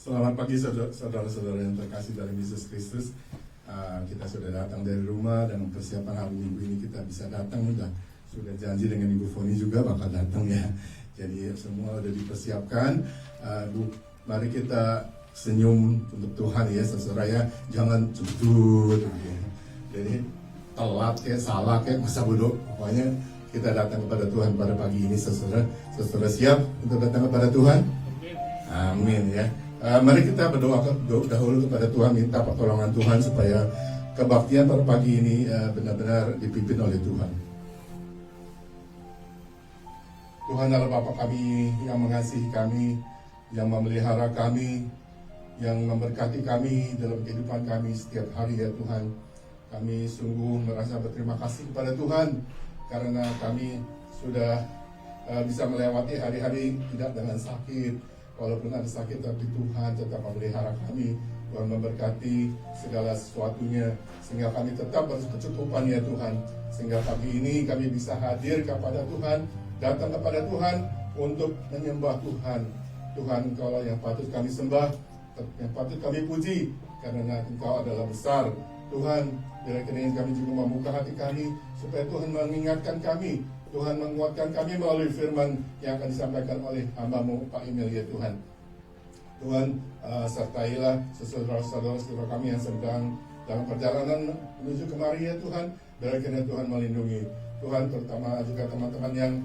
Selamat pagi saudara-saudara yang terkasih dalam Yesus Kristus. Kita sudah datang dari rumah dan persiapan hari Minggu ini kita bisa datang. Sudah janji dengan Ibu Foni juga bakal datang ya. Jadi semua sudah dipersiapkan. Mari kita senyum untuk Tuhan ya saudara ya. Jangan cudut ya. Jadi telat kayak salah kayak masa bodoh. Pokoknya kita datang kepada Tuhan pada pagi ini saudara. Saudara siap untuk datang kepada Tuhan? Amin ya. Mari kita berdoa dahulu kepada Tuhan, minta pertolongan Tuhan supaya kebaktian pada pagi ini benar-benar dipimpin oleh Tuhan. Tuhan adalah Bapa kami yang mengasihi kami, yang memelihara kami, yang memberkati kami dalam kehidupan kami setiap hari ya Tuhan. Kami sungguh merasa berterima kasih kepada Tuhan karena kami sudah bisa melewati hari-hari tidak dengan sakit. Walaupun ada sakit, tapi Tuhan tetap memelihara kami. Tuhan memberkati segala sesuatunya, sehingga kami tetap berkecukupan ya Tuhan. Sehingga pagi ini kami bisa hadir kepada Tuhan, datang kepada Tuhan untuk menyembah Tuhan. Tuhan, Engkau yang patut kami sembah, yang patut kami puji, karena Engkau adalah besar. Tuhan, kiranya kami juga membuka hati kami, supaya Tuhan mengingatkan kami, Tuhan menguatkan kami melalui firman yang akan disampaikan oleh hamba-Mu Pak Emil ya Tuhan. Tuhan, sertailah saudara-saudara kami yang sedang dalam perjalanan menuju kemari ya Tuhan. Biarkan Tuhan melindungi. Tuhan, terutama juga teman-teman yang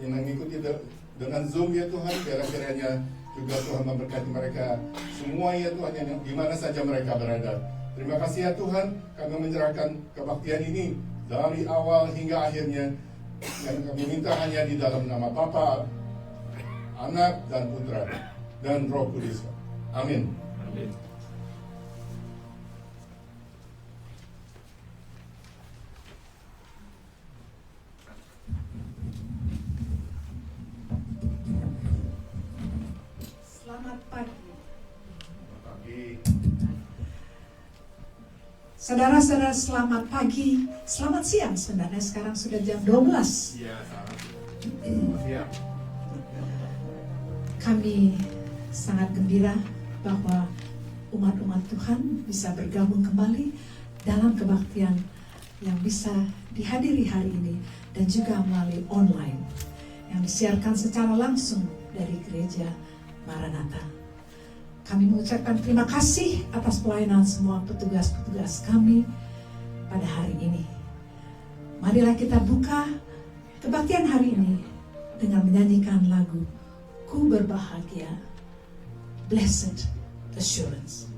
mengikuti dengan Zoom ya Tuhan. Kiranya juga Tuhan memberkati mereka semua ya Tuhan, yang di mana saja mereka berada. Terima kasih ya Tuhan, kami menyerahkan kebaktian ini dari awal hingga akhirnya, yang kami minta hanya di dalam nama Bapa, Anak dan Putra dan Roh Kudus. Amin. Amin. Selamat pagi. Selamat pagi. Saudara-saudara, selamat pagi. Selamat siang sebenarnya, sekarang sudah jam 12. Iya, siap. Kami sangat gembira bahwa umat-umat Tuhan bisa bergabung kembali dalam kebaktian yang bisa dihadiri hari ini dan juga melalui online yang disiarkan secara langsung dari gereja Maranatha. Kami mengucapkan terima kasih atas pelayanan semua petugas-petugas kami pada hari ini. Marilah kita buka kebaktian hari ini dengan menyanyikan lagu Ku Berbahagia, Blessed Assurance.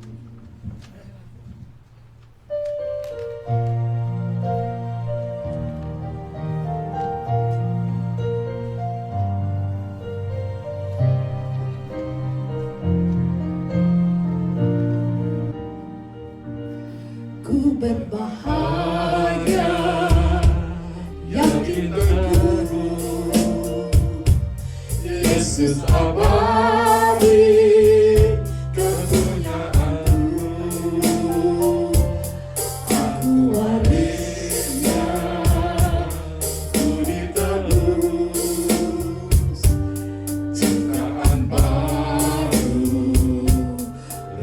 Berbahagia, yakin teguh, Yesus abadi kepunyaanku, aku warisnya, ku ditebus, ciptaan baru,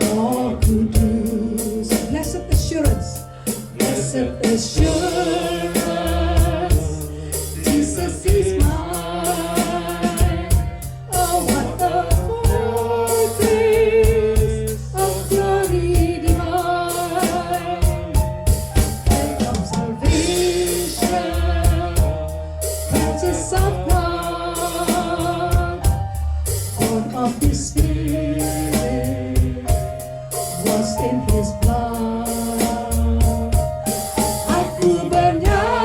Roh Kudus. Blessed assurance. Blessed assurance, Jesus is mine. Oh, what a foretaste of glory divine, and of salvation, purchase of God, born of His Spirit, washed in His blood. Aku bernyanyi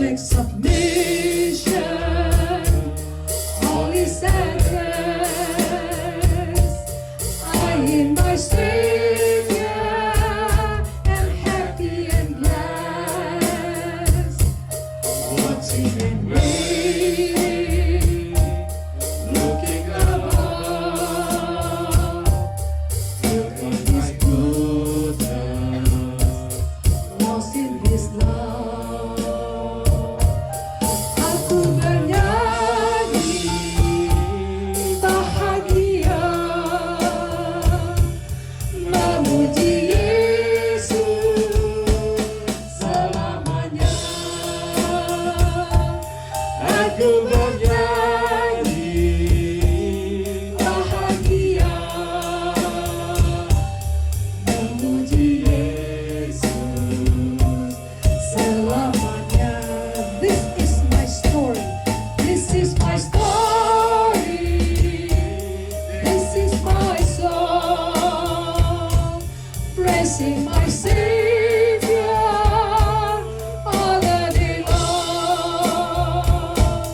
perfect submission, holy sacrifice. I in my Savior am happy and glad, watching and waiting, looking above, filled in His goodness, lost in His love. Aku bernyanyi bahagia, memuji Yesus selamanya. Aku bernyanyi bahagia, memuji Yesus selamanya. This is my story. This is my story. This is my song. Praising my Savior all the day long.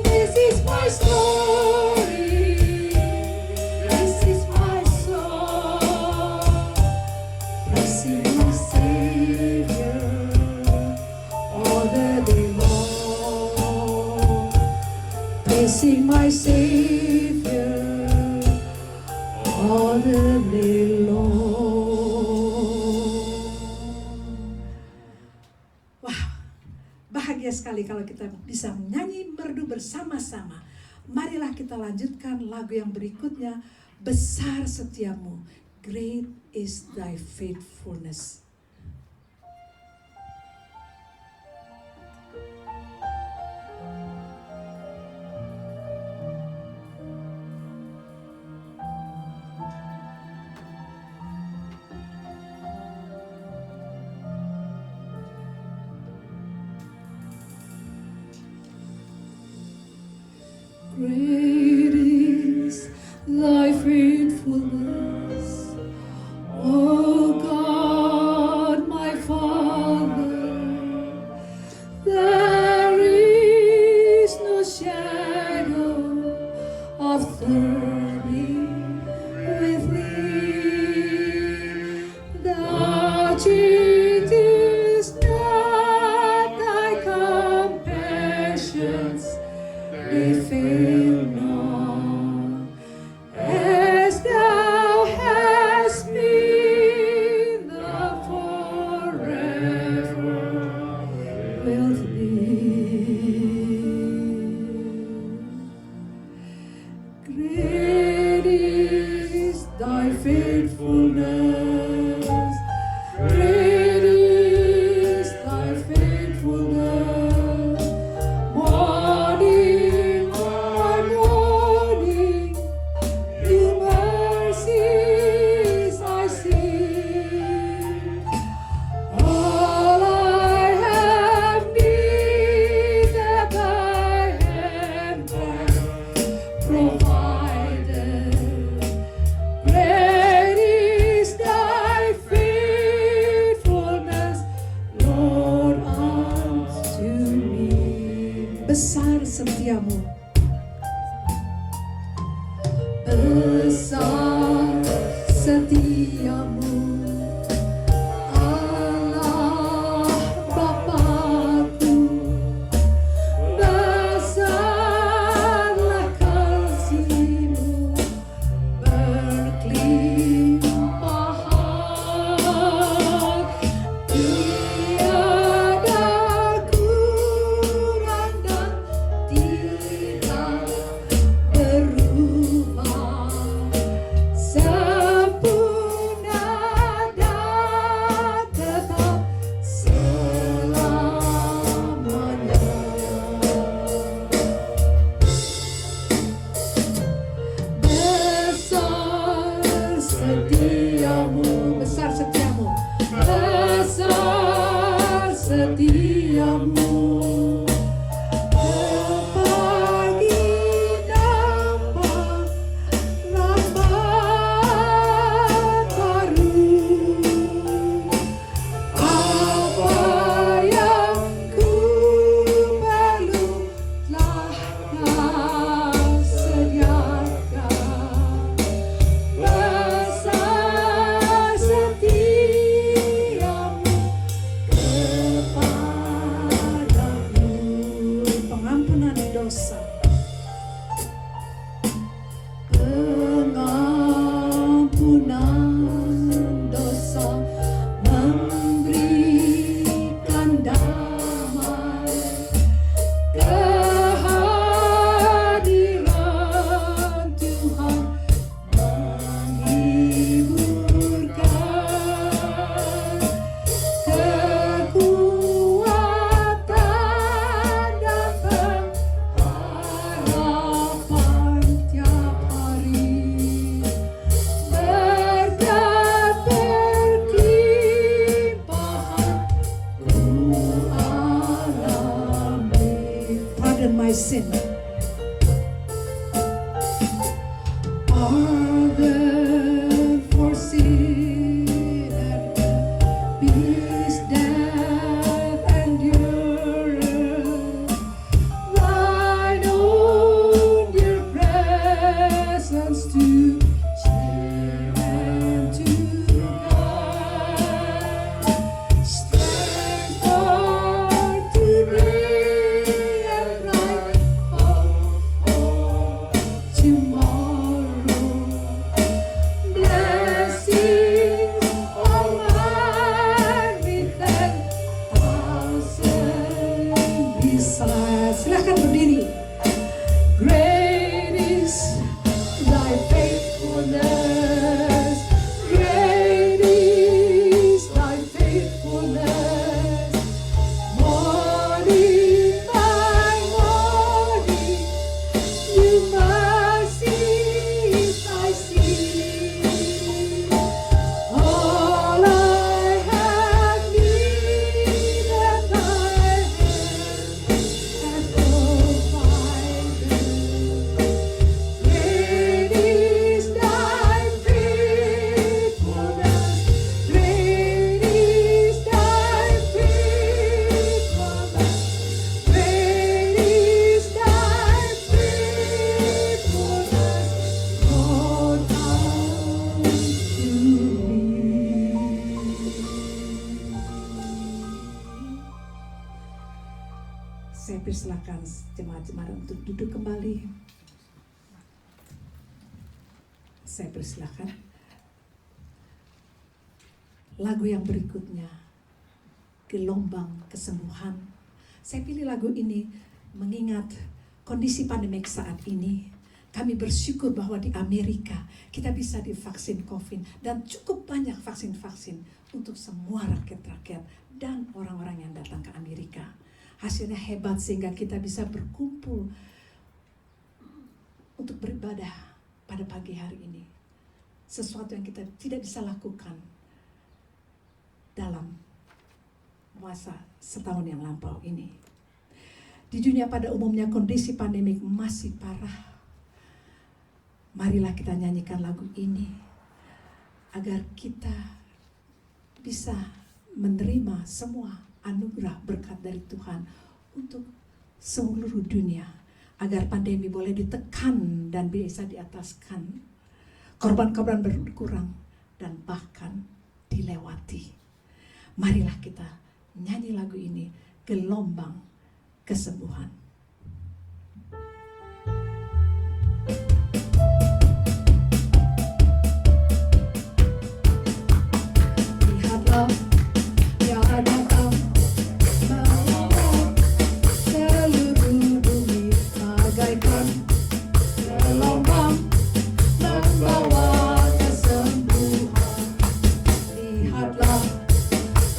This is my story. This is my song. Praising my Savior all the day long. Praising my Savior all the day long. Wah, bahagia sekali kalau kita bisa menyanyi merdu bersama-sama. Marilah kita lanjutkan lagu yang berikutnya. Besar setiamu, great is thy faithfulness. Great is thy faithfulness, O God, my Father. There is no shadow of turning with thee. Thou changest not thy compassions, they fail not, as thou hast been, thou forever wilt be. Great is thy faithfulness, great is thy faithfulness. Morning by morning, new mercies I see. All I have needed, thy hand hath provided. Great is thy faithfulness, Lord, unto me. Besar setiamu, besar setiamu, Allah Bapakku. Besarlah kasih-Mu, berkelimpahan. Tiada kurang dan tidak berubah, sempurna dan tetap selamanya. Besar setiamu, besar setiamu, besar setiamu. Pagi nampak rahmat baru. Apa yang ku my sin. Pardon for sin and peace, death, endurance. Thine own dear presence to cheer and to guide. Strength for today and light hope for tomorrow. Blessings all mine with 10,000 besides. Silakan berdiri. Great is thy faithfulness. Great is thy faithfulness. Morning by morning, new mercies I see. All I have needed, thy hand hath provided. Great is thy faithfulness. Great is thy faithfulness. Great is thy faithfulness, Lord, unto me. Saya persilakan jemaat-jemaat untuk duduk kembali. Saya persilakan. Lagu yang berikutnya, Gelombang Kesembuhan. Saya pilih lagu ini mengingat kondisi pandemik saat ini. Kami bersyukur bahwa di Amerika kita bisa divaksin COVID dan cukup banyak vaksin-vaksin untuk semua rakyat-rakyat dan orang-orang yang datang ke Amerika. Hasilnya hebat sehingga kita bisa berkumpul untuk beribadah pada pagi hari ini. Sesuatu yang kita tidak bisa lakukan dalam masa setahun yang lampau ini. Di dunia pada umumnya kondisi pandemik masih parah. Marilah kita nyanyikan lagu ini agar kita bisa menerima semua anugerah berkat dari Tuhan untuk seluruh dunia, agar pandemi boleh ditekan dan bisa diataskan, korban-korban berkurang dan bahkan dilewati. Marilah kita nyanyi lagu ini, Gelombang Kesembuhan. Lihatlah, Dia datang menolong seluruh bumi bagaikan gelombang membawa kesembuhan. Lihatlah,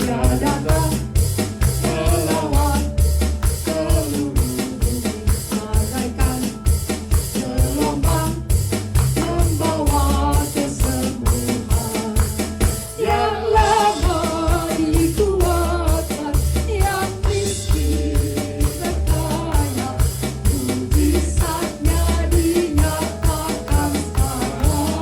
Dia datang melawan seluruh bumi bagaikan gelombang membawa kesembuhan. Yang lemah dikuatkan, yang miskin terkaya, mujizatnya dinyatakan sekarang.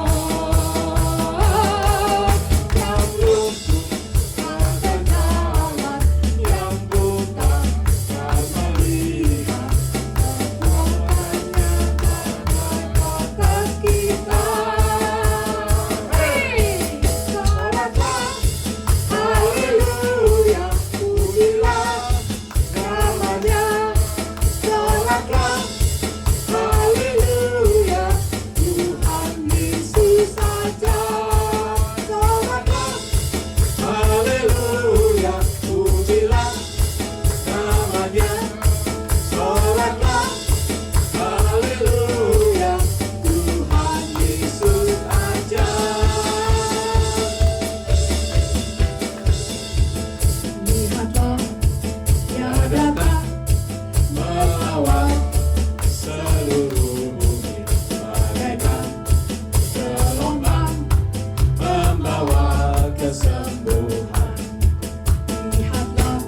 Yang lumpuh tak berjalan, yang buta tak melihat, kekuatannya naik atas kita. Solatlah, haleluya, pujilah namanya. Solatlah, haleluya, Tuhan Yesus saja. Solatlah, Haleluya, pujilah namanya. Solatlah, haleluya, Tuhan Yesus aja. lihatlah, Dia datang Melawat seluruh bumi bagaikan gelombang membawa kesembuhan. lihatlah,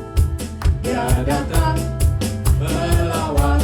Dia datang melawat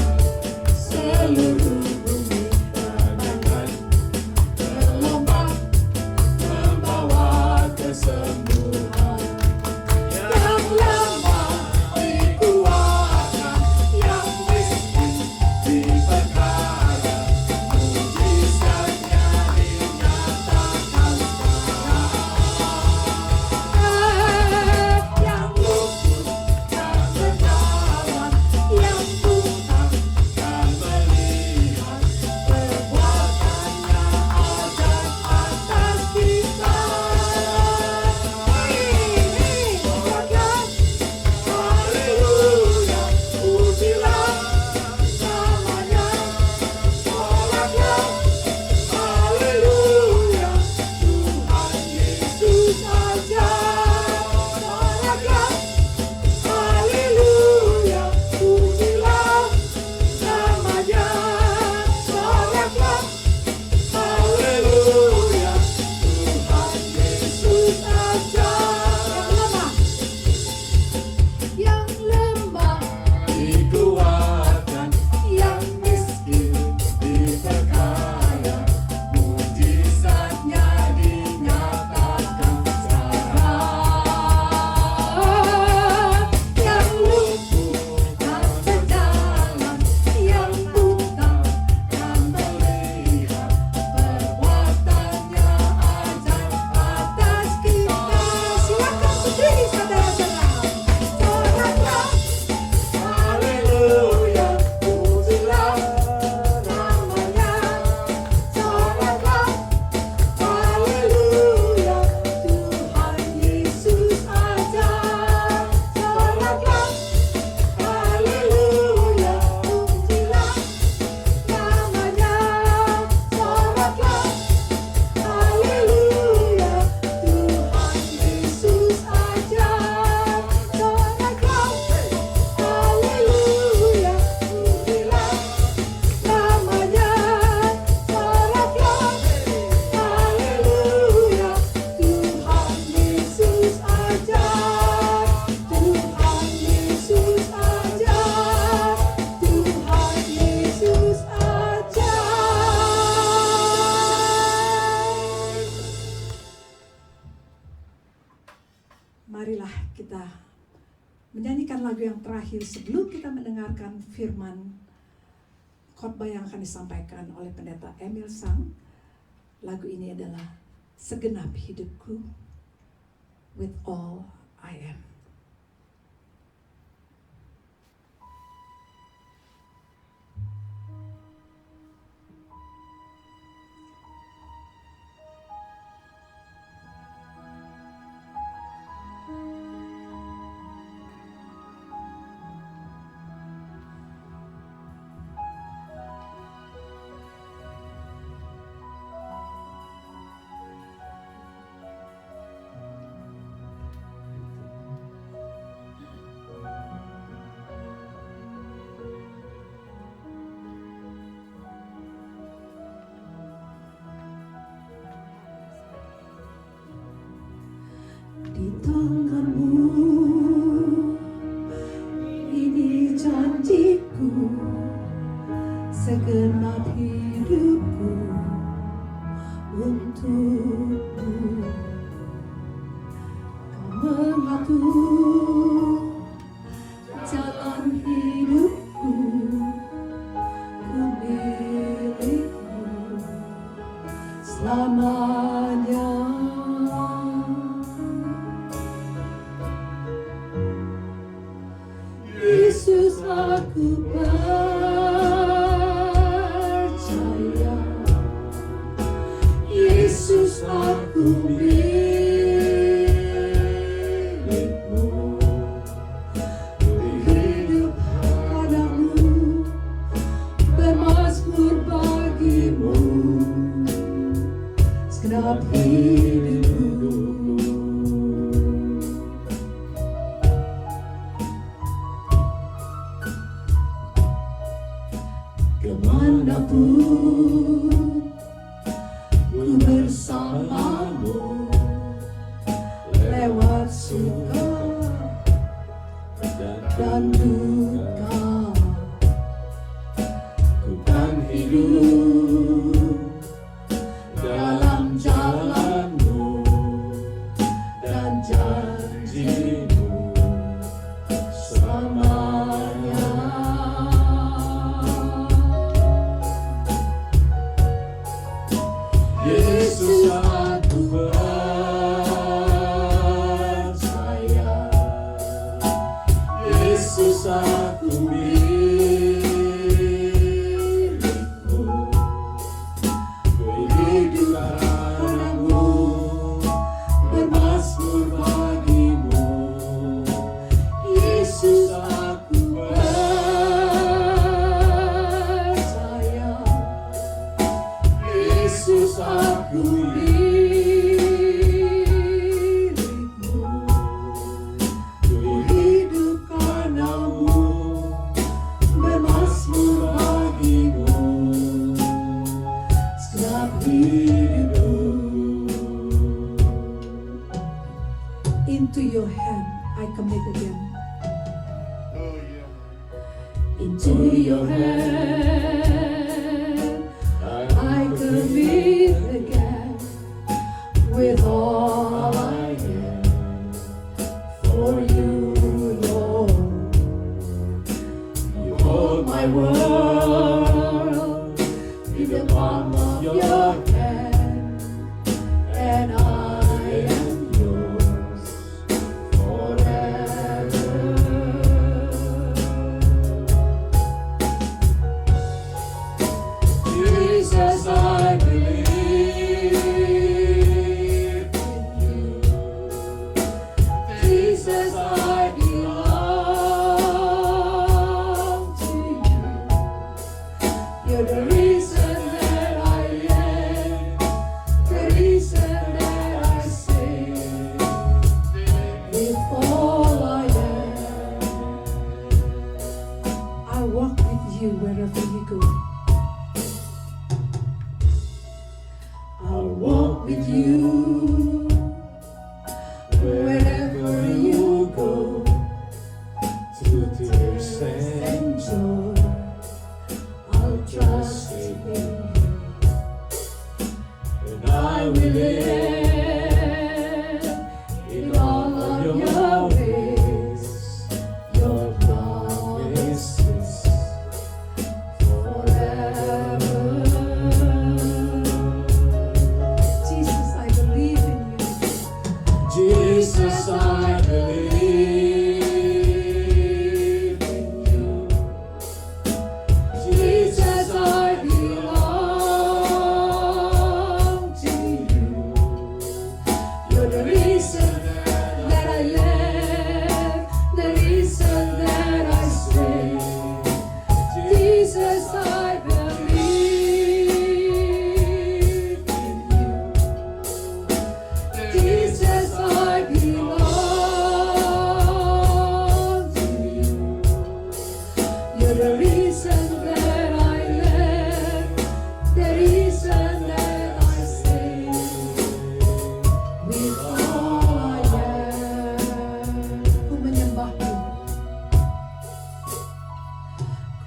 menyanyikan lagu yang terakhir sebelum kita mendengarkan firman khotbah yang akan disampaikan oleh pendeta Emil Sang. Lagu ini adalah Segenap Hidupku, With All I Am. Di tanganmu ini janjiku, segenap hidupku untukmu. Kau mengatur jalan hidupku, ku milikmu selamanya. Yesus, aku percaya. Yesus, aku milikmu. Hidup padamu, bermazmur bagimu segenap hidupku. Kemanapun ku bersamamu, lewat suka dan duka, ku kan hidup dalam jalanmu dan janjimu selamanya. Yesus, aku percaya. Yesus, aku milikmu. Ku hidup karenamu, bermazmur bagimu. Yesus, aku percaya. Yesus, aku milikmu. Ku hidup karenamu, bermazmur bagimu segenap hidup. Into your hand I commit again. Into your hand I commit again, with all I am for you, Lord. You hold my world in the palm of your hand, and I am yours forever. Jesus, I believe in you. Jesus, I belong to you. You're the reason that I am, the reason that I sing, with all I am. I walk with you wherever you go. I'll walk with you wherever you go, through tears and joy. I'll trust in you, and I will live in all of your ways.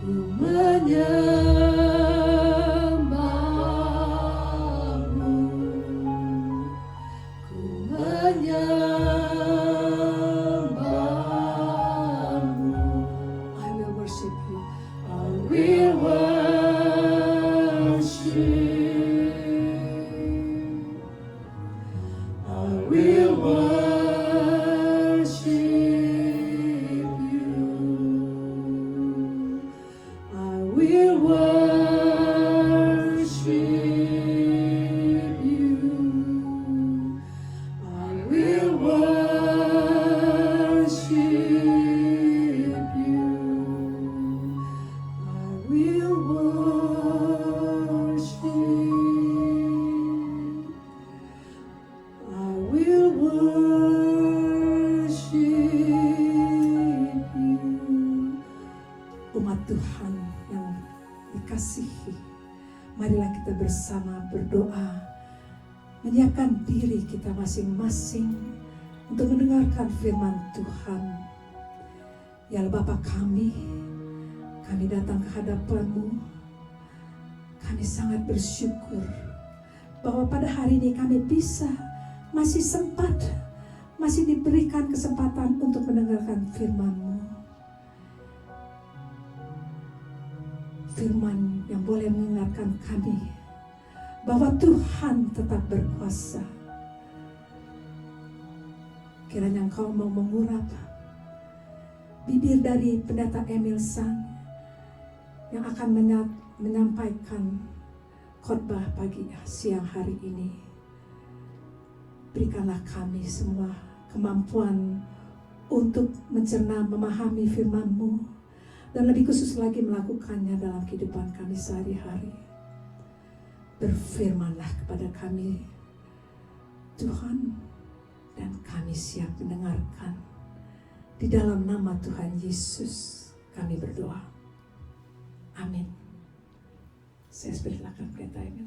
menyembahmu, ku menyembahmu. I will worship you. I will worship. I will worship you. I will worship you. I will worship you. I will worship. I will worship you. Umat Tuhan yang dikasihi, marilah kita bersama berdoa, menyiapkan diri kita masing-masing untuk mendengarkan firman Tuhan. Ya Allah Bapa kami datang ke hadapan-Mu. Kami sangat bersyukur bahwa pada hari ini kami masih sempat, masih diberikan kesempatan untuk mendengarkan firman-Mu. Firman yang boleh mengingatkan kami bahwa Tuhan tetap berkuasa. Kiranya Engkau mau mengurap bibir dari pendeta Emil Sang yang akan menyampaikan khotbah pagi siang hari ini. Berikanlah kami semua kemampuan untuk mencerna, memahami firman-Mu, dan lebih khusus lagi melakukannya dalam kehidupan kami sehari-hari. Berfirmanlah kepada kami, Tuhan, dan kami siap mendengarkan. Di dalam nama Tuhan Yesus kami berdoa. Amin. Saya persilakan pendeta Emil.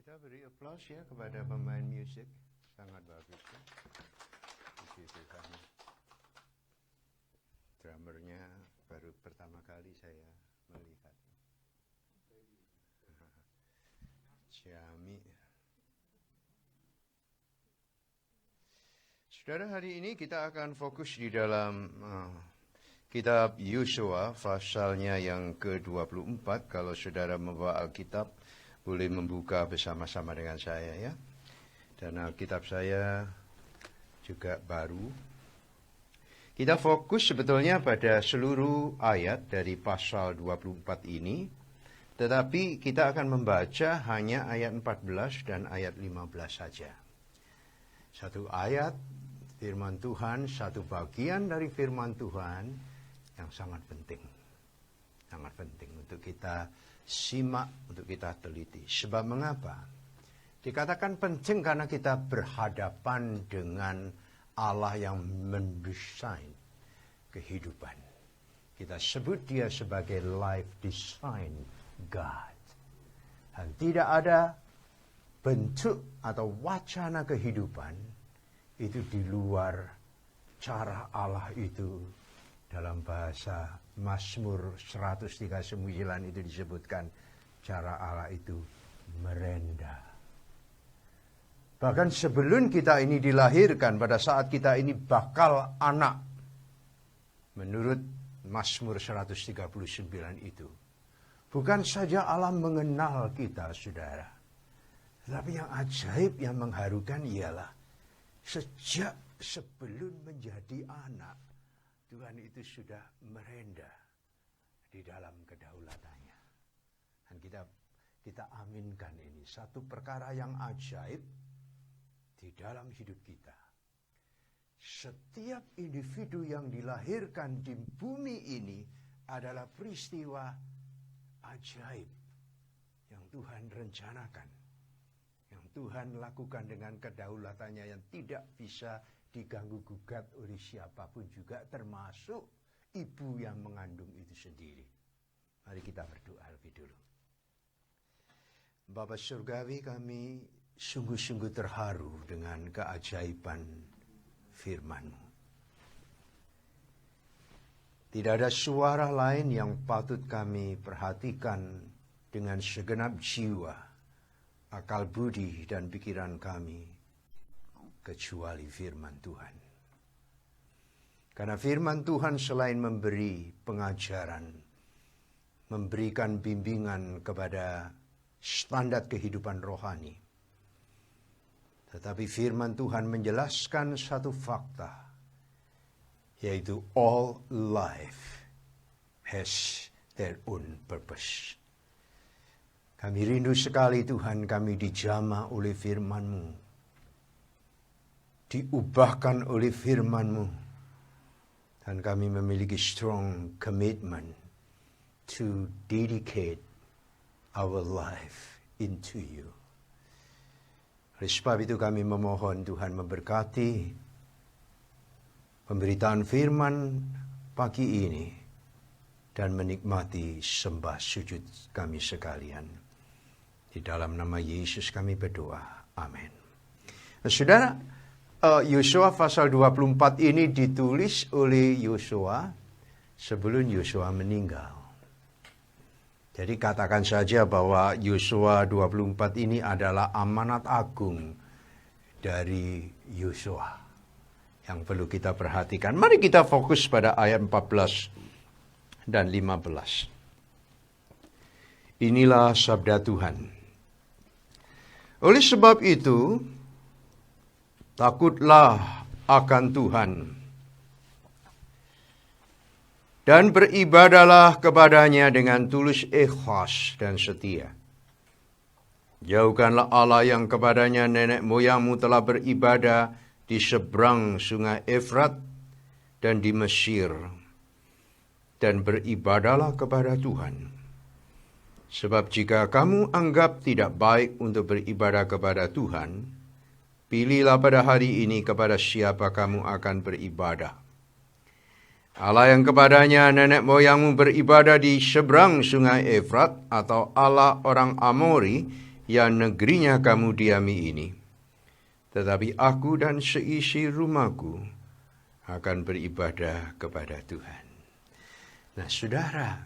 Kita beri aplaus ya kepada pemain musik, sangat bagus ya. Puji Tuhan. Drummernya baru pertama kali saya melihat. Ciami. Saudara, hari ini kita akan fokus di dalam kitab Yosua, pasalnya yang ke-24. Kalau saudara membawa Alkitab, boleh membuka bersama-sama dengan saya ya. Dan Alkitab saya juga baru. Kita fokus sebetulnya pada seluruh ayat dari pasal 24 ini. Tetapi kita akan membaca hanya ayat 14 dan ayat 15 saja. Satu ayat firman Tuhan, satu bagian dari firman Tuhan yang sangat penting. Sangat penting untuk kita simak, untuk kita teliti. Sebab mengapa? Dikatakan penting karena kita berhadapan dengan Allah yang mendesain kehidupan. Kita sebut dia sebagai life design God. Dan tidak ada bentuk atau wacana kehidupan itu di luar cara Allah itu. Dalam bahasa Mazmur 139 itu disebutkan cara Allah itu merendah. Bahkan sebelum kita ini dilahirkan, pada saat kita ini bakal anak, menurut Mazmur 139 itu, bukan saja Allah mengenal kita, saudara, tetapi yang ajaib, yang mengharukan ialah sejak sebelum menjadi anak, Tuhan itu sudah merendah di dalam kedaulatannya. Dan kita aminkan ini. Satu perkara yang ajaib, di dalam hidup kita. Setiap individu yang dilahirkan di bumi ini adalah peristiwa ajaib yang Tuhan rencanakan, yang Tuhan lakukan dengan kedaulatannya yang tidak bisa diganggu gugat oleh siapapun juga, termasuk ibu yang mengandung itu sendiri. Mari kita berdoa lebih dulu. Bapa Surgawi, kami sungguh-sungguh terharu dengan keajaiban firman-Mu. Tidak ada suara lain yang patut kami perhatikan dengan segenap jiwa, akal budi dan pikiran kami, kecuali firman Tuhan. Karena firman Tuhan selain memberi pengajaran, memberikan bimbingan kepada standar kehidupan rohani, tetapi firman Tuhan menjelaskan satu fakta, yaitu all life has their own purpose. Kami rindu sekali Tuhan, kami dijamah oleh firman-Mu, diubahkan oleh firman-Mu, dan kami memiliki strong commitment to dedicate our life into You. Oleh sebab itu kami memohon Tuhan memberkati pemberitaan firman pagi ini dan menikmati sembah sujud kami sekalian. Di dalam nama Yesus kami berdoa. Amin. Nah, saudara, Yosua pasal 24 ini ditulis oleh Yosua sebelum Yosua meninggal. Jadi katakan saja bahwa Yosua 24 ini adalah amanat agung dari Yosua yang perlu kita perhatikan. Mari kita fokus pada ayat 14 dan 15. Inilah sabda Tuhan. Oleh sebab itu, takutlah akan Tuhan dan beribadalah kepadanya dengan tulus ikhlas dan setia. Jauhkanlah Allah yang kepadanya nenek moyangmu telah beribadah di seberang sungai Efrat dan di Mesir, dan beribadalah kepada Tuhan. Sebab jika kamu anggap tidak baik untuk beribadah kepada Tuhan, pilihlah pada hari ini kepada siapa kamu akan beribadah. Allah yang kepadanya nenek moyangmu beribadah di seberang sungai Efrat, atau Allah orang Amori yang negerinya kamu diami ini. Tetapi aku dan seisi rumahku akan beribadah kepada Tuhan. Nah, saudara,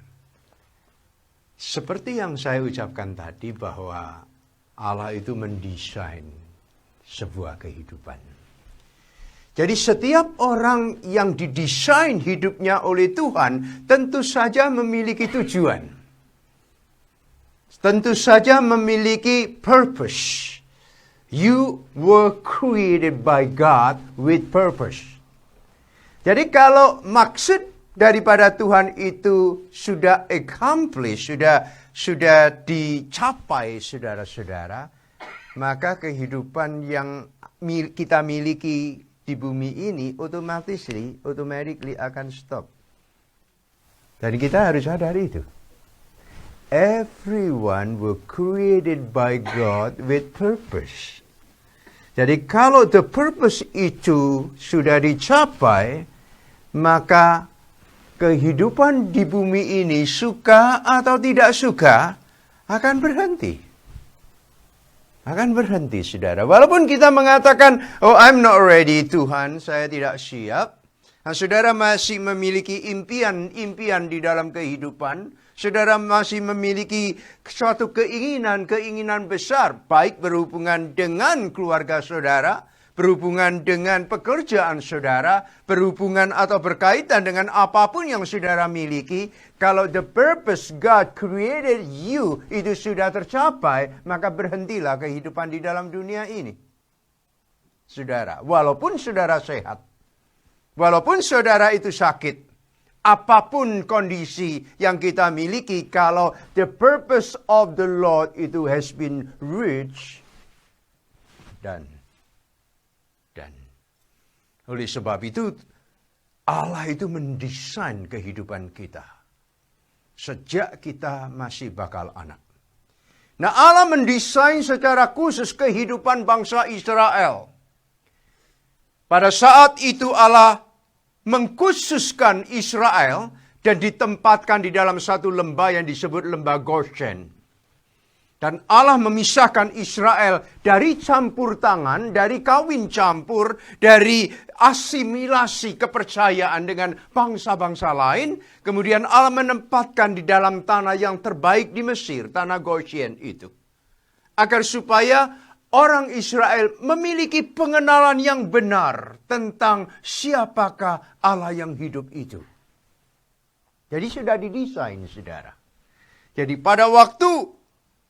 seperti yang saya ucapkan tadi bahwa Allah itu mendesain sebuah kehidupan. Jadi setiap orang yang didesain hidupnya oleh Tuhan tentu saja memiliki tujuan. Tentu saja memiliki purpose. You were created by God with purpose. Jadi kalau maksud daripada Tuhan itu sudah accomplished, sudah dicapai saudara-saudara, maka kehidupan yang kita miliki di bumi ini automatically akan stop. Dan kita harus sadar itu. Everyone were created by God with purpose. Jadi kalau the purpose itu sudah dicapai, maka kehidupan di bumi ini, suka atau tidak suka, akan berhenti. Akan berhenti, saudara. Walaupun kita mengatakan, oh I'm not ready, Tuhan, saya tidak siap. Nah, saudara masih memiliki impian di dalam kehidupan. Saudara masih memiliki suatu keinginan besar, baik berhubungan dengan keluarga saudara, berhubungan dengan pekerjaan saudara, berhubungan atau berkaitan dengan apapun yang saudara miliki. Kalau the purpose God created you itu sudah tercapai, maka berhentilah kehidupan di dalam dunia ini. Saudara, walaupun saudara sehat, walaupun saudara itu sakit, apapun kondisi yang kita miliki, kalau the purpose of the Lord itu has been reached, dan Yordan. Oleh sebab itu, Allah itu mendesain kehidupan kita. Sejak kita masih bakal anak. Nah, Allah mendesain secara khusus kehidupan bangsa Israel. Pada saat itu Allah mengkhususkan Israel dan ditempatkan di dalam satu lembah yang disebut lembah Goshen. Dan Allah memisahkan Israel dari campur tangan, dari kawin campur, dari asimilasi kepercayaan dengan bangsa-bangsa lain. Kemudian Allah menempatkan di dalam tanah yang terbaik di Mesir, tanah Goshen itu. Agar supaya orang Israel memiliki pengenalan yang benar tentang siapakah Allah yang hidup itu. Jadi sudah didesain, saudara. Jadi pada waktu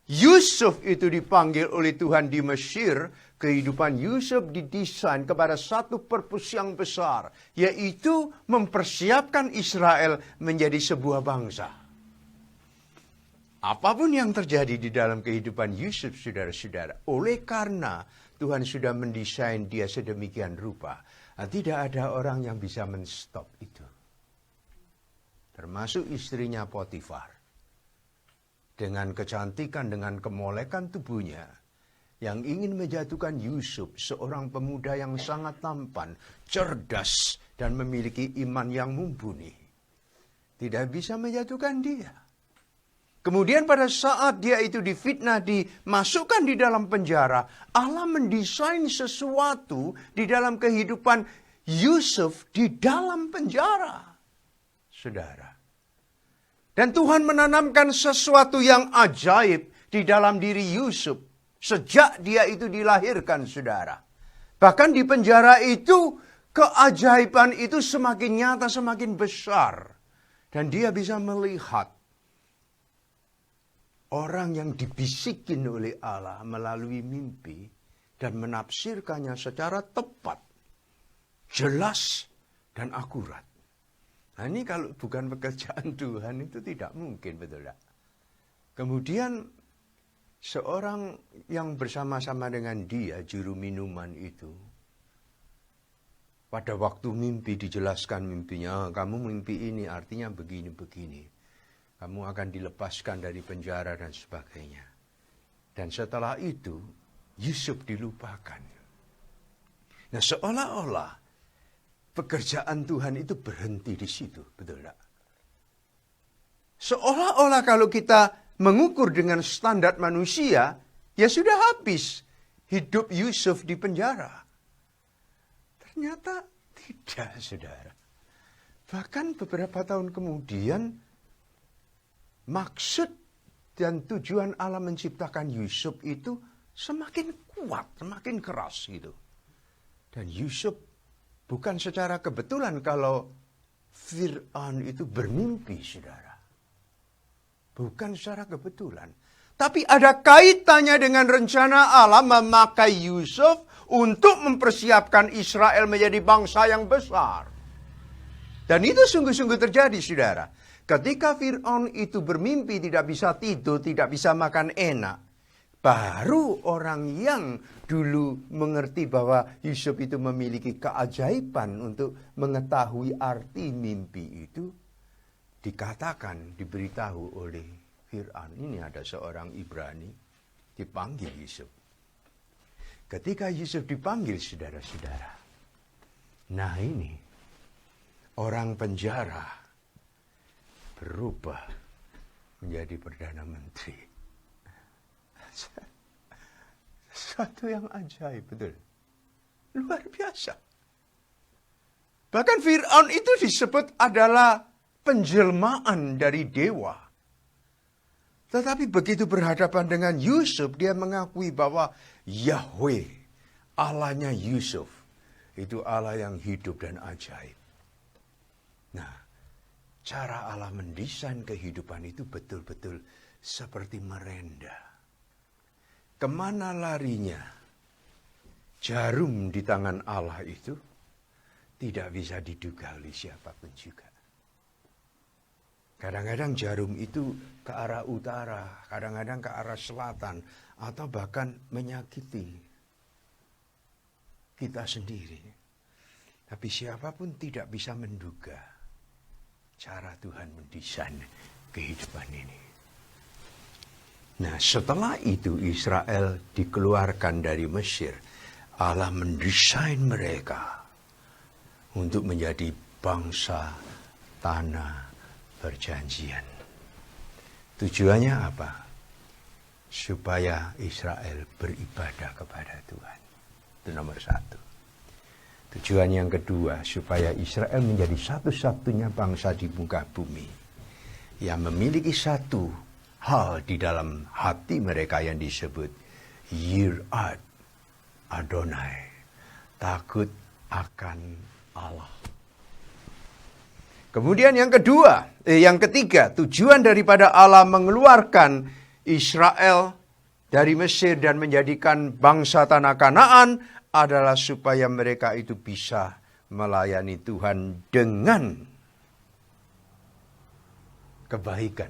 Yusuf itu dipanggil oleh Tuhan di Mesir, kehidupan Yusuf didesain kepada satu purpose yang besar, yaitu mempersiapkan Israel menjadi sebuah bangsa. Apapun yang terjadi di dalam kehidupan Yusuf, saudara-saudara, oleh karena Tuhan sudah mendesain dia sedemikian rupa, tidak ada orang yang bisa menstop itu. Termasuk istrinya Potifar. Dengan kecantikan, dengan kemolekan tubuhnya, yang ingin menjatuhkan Yusuf, seorang pemuda yang sangat tampan, cerdas, dan memiliki iman yang mumpuni. Tidak bisa menjatuhkan dia. Kemudian pada saat dia itu difitnah, dimasukkan di dalam penjara, Allah mendesain sesuatu di dalam kehidupan Yusuf di dalam penjara. Saudara. Dan Tuhan menanamkan sesuatu yang ajaib di dalam diri Yusuf sejak dia itu dilahirkan, saudara. Bahkan di penjara itu, keajaiban itu semakin nyata, semakin besar. Dan dia bisa melihat orang yang dibisikin oleh Allah melalui mimpi dan menafsirkannya secara tepat, jelas, dan akurat. Nah, ini kalau bukan pekerjaan Tuhan itu tidak mungkin, betul tak? Kemudian seorang yang bersama-sama dengan dia, juru minuman itu, pada waktu mimpi dijelaskan mimpinya, kamu mimpi ini artinya begini-begini. Kamu akan dilepaskan dari penjara dan sebagainya. Dan setelah itu, Yusuf dilupakan. Nah, seolah-olah pekerjaan Tuhan itu berhenti di situ, betul tak? Seolah-olah kalau kita mengukur dengan standar manusia, ya sudah habis hidup Yusuf di penjara. Ternyata tidak, saudara. Bahkan beberapa tahun kemudian, maksud dan tujuan Allah menciptakan Yusuf itu semakin kuat, semakin keras gitu. Dan Yusuf bukan secara kebetulan kalau Fir'aun itu bermimpi, saudara. Bukan secara kebetulan. Tapi ada kaitannya dengan rencana Allah memakai Yusuf untuk mempersiapkan Israel menjadi bangsa yang besar. Dan itu sungguh-sungguh terjadi, saudara. Ketika Fir'aun itu bermimpi tidak bisa tidur, tidak bisa makan enak. Baru orang yang dulu mengerti bahwa Yusuf itu memiliki keajaiban untuk mengetahui arti mimpi itu, dikatakan, diberitahu oleh Fir'aun. Ini ada seorang Ibrani, dipanggil Yusuf. Ketika Yusuf dipanggil, saudara-saudara, nah ini, orang penjara berubah menjadi Perdana Menteri. Sesuatu yang ajaib, betul. Luar biasa. Bahkan Fir'aun itu disebut adalah penjelmaan dari dewa. Tetapi begitu berhadapan dengan Yusuf, dia mengakui bahwa Yahweh, Allahnya Yusuf, itu Allah yang hidup dan ajaib. Nah, cara Allah mendesain kehidupan itu betul-betul seperti merenda. Kemana larinya jarum di tangan Allah itu tidak bisa diduga oleh siapapun juga. Kadang-kadang jarum itu ke arah utara, kadang-kadang ke arah selatan, atau bahkan menyakiti. kita sendiri. Tapi siapapun tidak bisa menduga cara Tuhan mendesain kehidupan ini. Nah, setelah itu Israel dikeluarkan dari Mesir. Allah mendesain mereka untuk menjadi bangsa tanah perjanjian. Tujuannya apa? Supaya Israel beribadah kepada Tuhan. Itu nomor satu. Tujuan yang kedua, supaya Israel menjadi satu-satunya bangsa di muka bumi yang memiliki satu hal di dalam hati mereka yang disebut Yirat Adonai, takut akan Allah. Kemudian yang ketiga, tujuan daripada Allah mengeluarkan Israel dari Mesir dan menjadikan bangsa tanah Kanaan adalah supaya mereka itu bisa melayani Tuhan dengan kebaikan.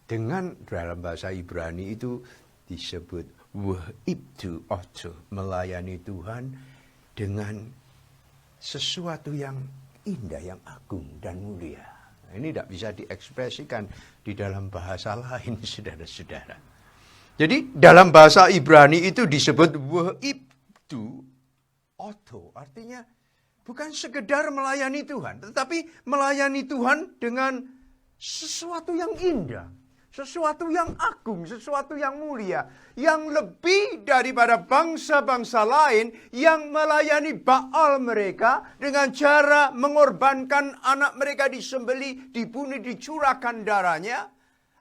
Dengan dalam bahasa Ibrani itu disebut wahibtu oto, melayani Tuhan dengan sesuatu yang indah, yang agung dan mulia. Ini tidak bisa diekspresikan di dalam bahasa lain, saudara-saudara. Jadi dalam bahasa Ibrani itu disebut wahibtu oto. Artinya bukan sekedar melayani Tuhan, tetapi melayani Tuhan dengan sesuatu yang indah, sesuatu yang agung, sesuatu yang mulia, yang lebih daripada bangsa-bangsa lain yang melayani Baal mereka dengan cara mengorbankan anak mereka disembelih, dibunuh, dicurahkan darahnya.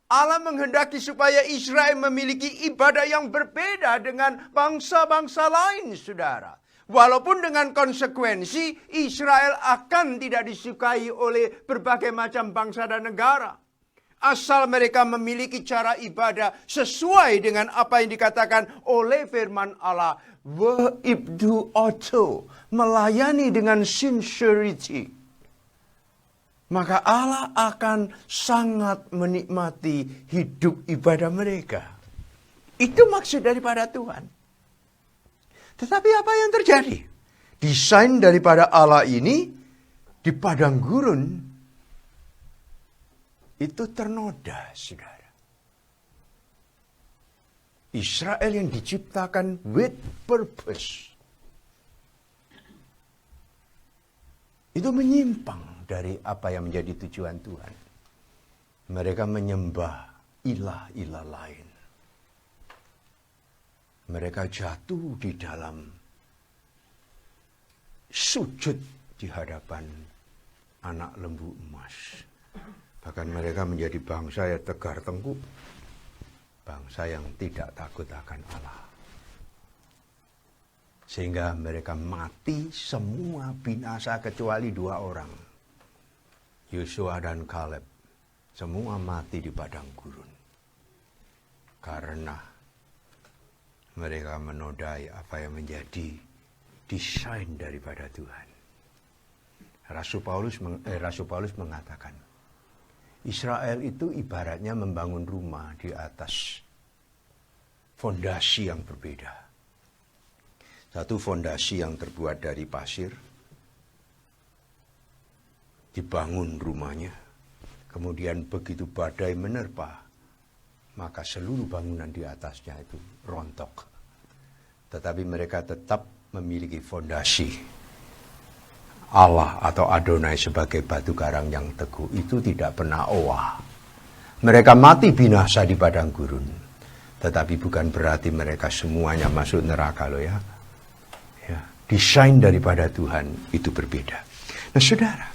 Allah menghendaki supaya Israel memiliki ibadah yang berbeda dengan bangsa-bangsa lain, saudara. Walaupun dengan konsekuensi Israel akan tidak disukai oleh berbagai macam bangsa dan negara. Asal mereka memiliki cara ibadah sesuai dengan apa yang dikatakan oleh firman Allah. Wa'ibdu oto, melayani dengan sincerity. Maka Allah akan sangat menikmati hidup ibadah mereka. Itu maksud daripada Tuhan. Tetapi apa yang terjadi? Desain daripada Allah ini di padang gurun itu ternoda, saudara. Israel yang diciptakan with purpose itu menyimpang dari apa yang menjadi tujuan Tuhan. Mereka menyembah ilah-ilah lain. Mereka jatuh di dalam sujud di hadapan anak lembu emas. Bahkan mereka menjadi bangsa yang tegar tengkuk. Bangsa yang tidak takut akan Allah. Sehingga mereka mati semua binasa kecuali 2 orang. Yosua dan Kaleb. Semua mati di padang gurun. Karena mereka menodai apa yang menjadi desain daripada Tuhan. Rasul Paulus mengatakan, Israel itu ibaratnya membangun rumah di atas fondasi yang berbeda. Satu fondasi yang terbuat dari pasir, dibangun rumahnya, kemudian begitu badai menerpa, maka seluruh bangunan di atasnya itu rontok. Tetapi mereka tetap memiliki fondasi Allah atau Adonai sebagai batu karang yang teguh. Itu tidak pernah owah. Mereka mati binasa di padang gurun. Tetapi bukan berarti mereka semuanya masuk neraka loh ya. Desain daripada Tuhan itu berbeda. Nah saudara,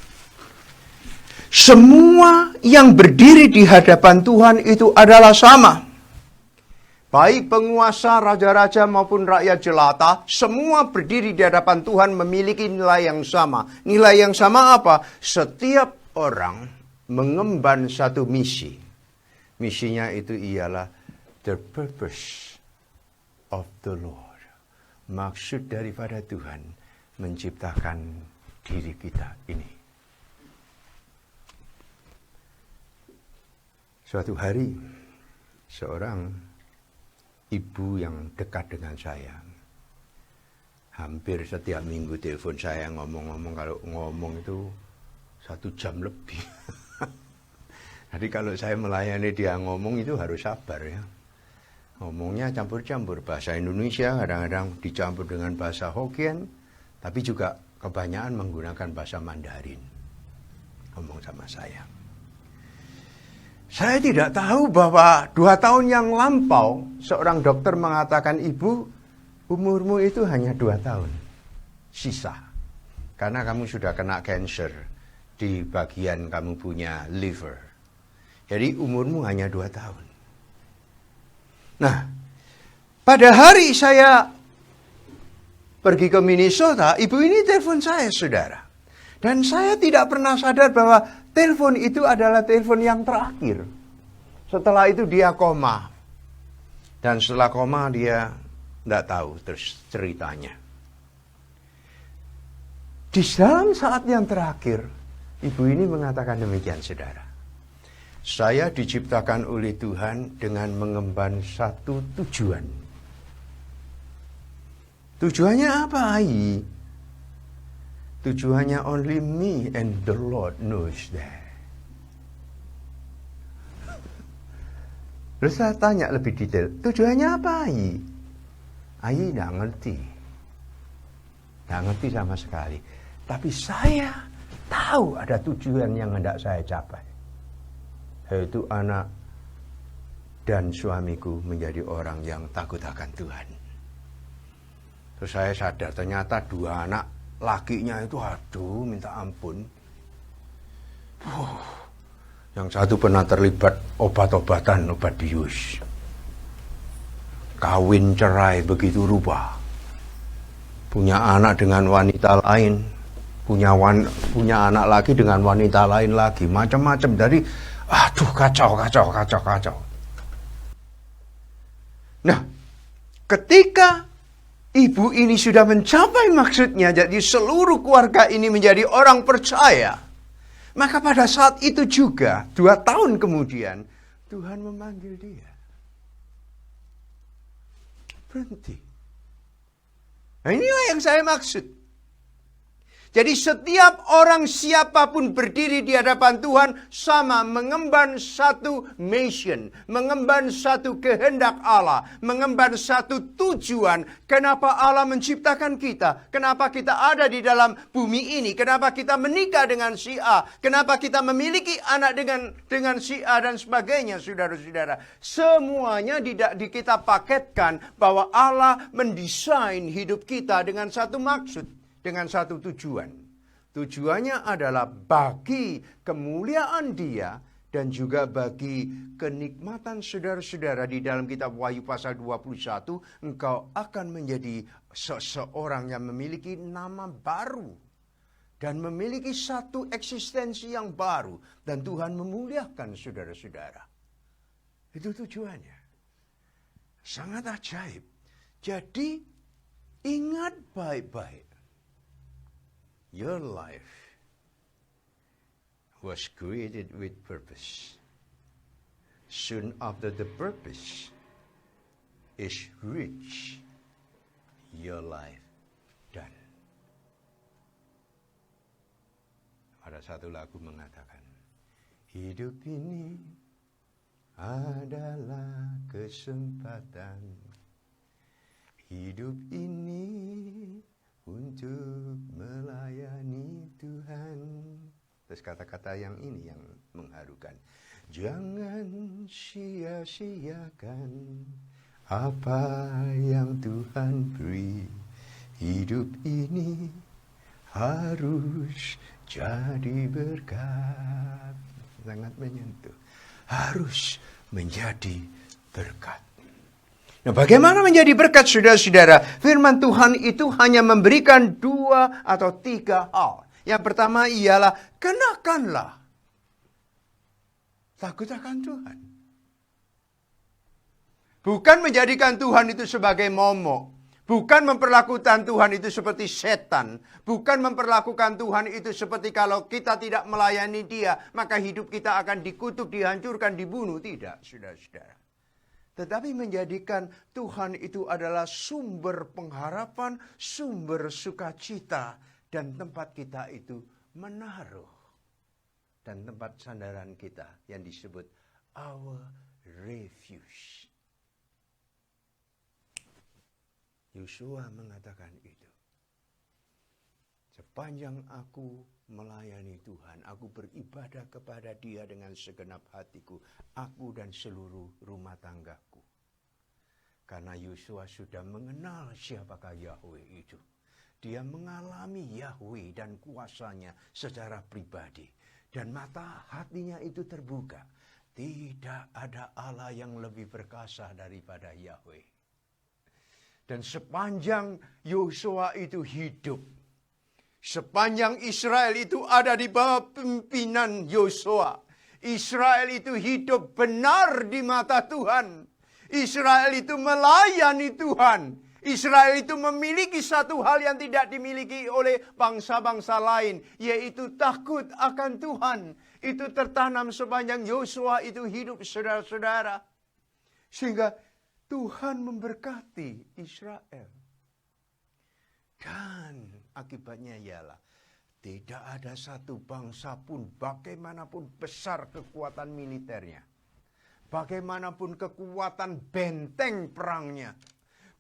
semua yang berdiri di hadapan Tuhan itu adalah sama. Baik penguasa, raja-raja maupun rakyat jelata, semua berdiri di hadapan Tuhan memiliki nilai yang sama. Nilai yang sama apa? Setiap orang mengemban satu misi. Misinya itu ialah the purpose of the Lord. Maksud daripada Tuhan menciptakan diri kita ini. Suatu hari, seorang ibu yang dekat dengan saya Hampir setiap minggu telepon saya ngomong-ngomong, kalau ngomong itu 1 jam lebih. Jadi kalau saya melayani dia ngomong itu harus sabar ya. Ngomongnya campur-campur, bahasa Indonesia kadang-kadang dicampur dengan bahasa Hokkien, tapi juga kebanyakan menggunakan bahasa Mandarin. Ngomong sama saya. Saya tidak tahu bahwa 2 tahun yang lampau, seorang dokter mengatakan, ibu, umurmu itu hanya 2 tahun sisa. Karena kamu sudah kena cancer di bagian kamu punya liver. Jadi umurmu hanya 2 tahun. Nah, pada hari saya pergi ke Minnesota, ibu ini telepon saya, saudara. Dan saya tidak pernah sadar bahwa telepon itu adalah telepon yang terakhir. Setelah itu dia koma. Dan setelah koma dia tidak tahu terus ceritanya. Di dalam saat yang terakhir, ibu ini mengatakan demikian, saudara. Saya diciptakan oleh Tuhan dengan mengemban satu tujuan. Tujuannya apa, Ai? Tujuannya only me and the Lord knows that. Lalu saya tanya lebih detail, tujuannya apa, Ai? Ai tidak ngerti. Tidak ngerti sama sekali. Tapi saya tahu ada tujuan yang hendak saya capai. Yaitu anak dan suamiku menjadi orang yang takut akan Tuhan. Terus saya sadar ternyata 2 anak lakinya itu aduh minta ampun. Yang satu pernah terlibat obat-obatan, obat bius. Kawin cerai begitu rupa. Punya anak dengan wanita lain. Punya anak lagi dengan wanita lain lagi. Macam-macam. Dari aduh kacau. Nah, ketika ibu ini sudah mencapai maksudnya, jadi seluruh keluarga ini menjadi orang percaya. Maka pada saat itu juga, 2 tahun kemudian, Tuhan memanggil dia. Berhenti. Nah, inilah yang saya maksud. Jadi setiap orang siapapun berdiri di hadapan Tuhan sama mengemban satu mission, mengemban satu kehendak Allah, mengemban satu tujuan. Kenapa Allah menciptakan kita? Kenapa kita ada di dalam bumi ini? Kenapa kita menikah dengan si A? Kenapa kita memiliki anak dengan si A dan sebagainya, saudara-saudara? Semuanya kita paketkan bahwa Allah mendesain hidup kita dengan satu maksud. Dengan satu tujuan. Tujuannya adalah bagi kemuliaan Dia dan juga bagi kenikmatan saudara-saudara. Di dalam kitab Wahyu pasal 21, engkau akan menjadi seseorang yang memiliki nama baru dan memiliki satu eksistensi yang baru, dan Tuhan memuliakan saudara-saudara. Itu tujuannya. Sangat ajaib. Jadi ingat baik-baik. Your life was created with purpose. Soon after the purpose is reached, your life done. Ada satu lagu mengatakan, hidup ini adalah kesempatan. Hidup ini untuk melayani Tuhan. Terus kata-kata yang ini yang mengharukan. Jangan sia-siakan apa yang Tuhan beri. Hidup ini harus jadi berkat. Sangat menyentuh. Harus menjadi berkat. Nah, bagaimana menjadi berkat, saudara-saudara? Firman Tuhan itu hanya memberikan 2 atau 3 hal. Yang pertama ialah kenakanlah takut akan Tuhan. Bukan menjadikan Tuhan itu sebagai momok. Bukan memperlakukan Tuhan itu seperti setan. Bukan memperlakukan Tuhan itu seperti kalau kita tidak melayani Dia, maka hidup kita akan dikutuk, dihancurkan, dibunuh. Tidak, saudara-saudara. tetapi menjadikan Tuhan itu adalah sumber pengharapan, sumber sukacita, dan tempat kita itu menaruh. Dan tempat sandaran kita yang disebut our refuge. Yosua mengatakan itu. Sepanjang aku melayani Tuhan, aku beribadah kepada Dia dengan segenap hatiku, aku dan seluruh rumah tanggaku. Karena Yosua sudah mengenal siapakah Yahweh itu. Dia mengalami Yahweh dan kuasanya secara pribadi. Dan mata hatinya itu terbuka. Tidak ada Allah yang lebih perkasa daripada Yahweh. Dan sepanjang Yosua itu hidup, sepanjang Israel itu ada di bawah pimpinan Yosua, Israel itu hidup benar di mata Tuhan. Israel itu melayani Tuhan. Israel itu memiliki satu hal yang tidak dimiliki oleh bangsa-bangsa lain, yaitu takut akan Tuhan. Itu tertanam sepanjang Yosua itu hidup, saudara-saudara. Sehingga Tuhan memberkati Israel. Dan akibatnya ialah tidak ada satu bangsa pun bagaimanapun besar kekuatan militernya, bagaimanapun kekuatan benteng perangnya,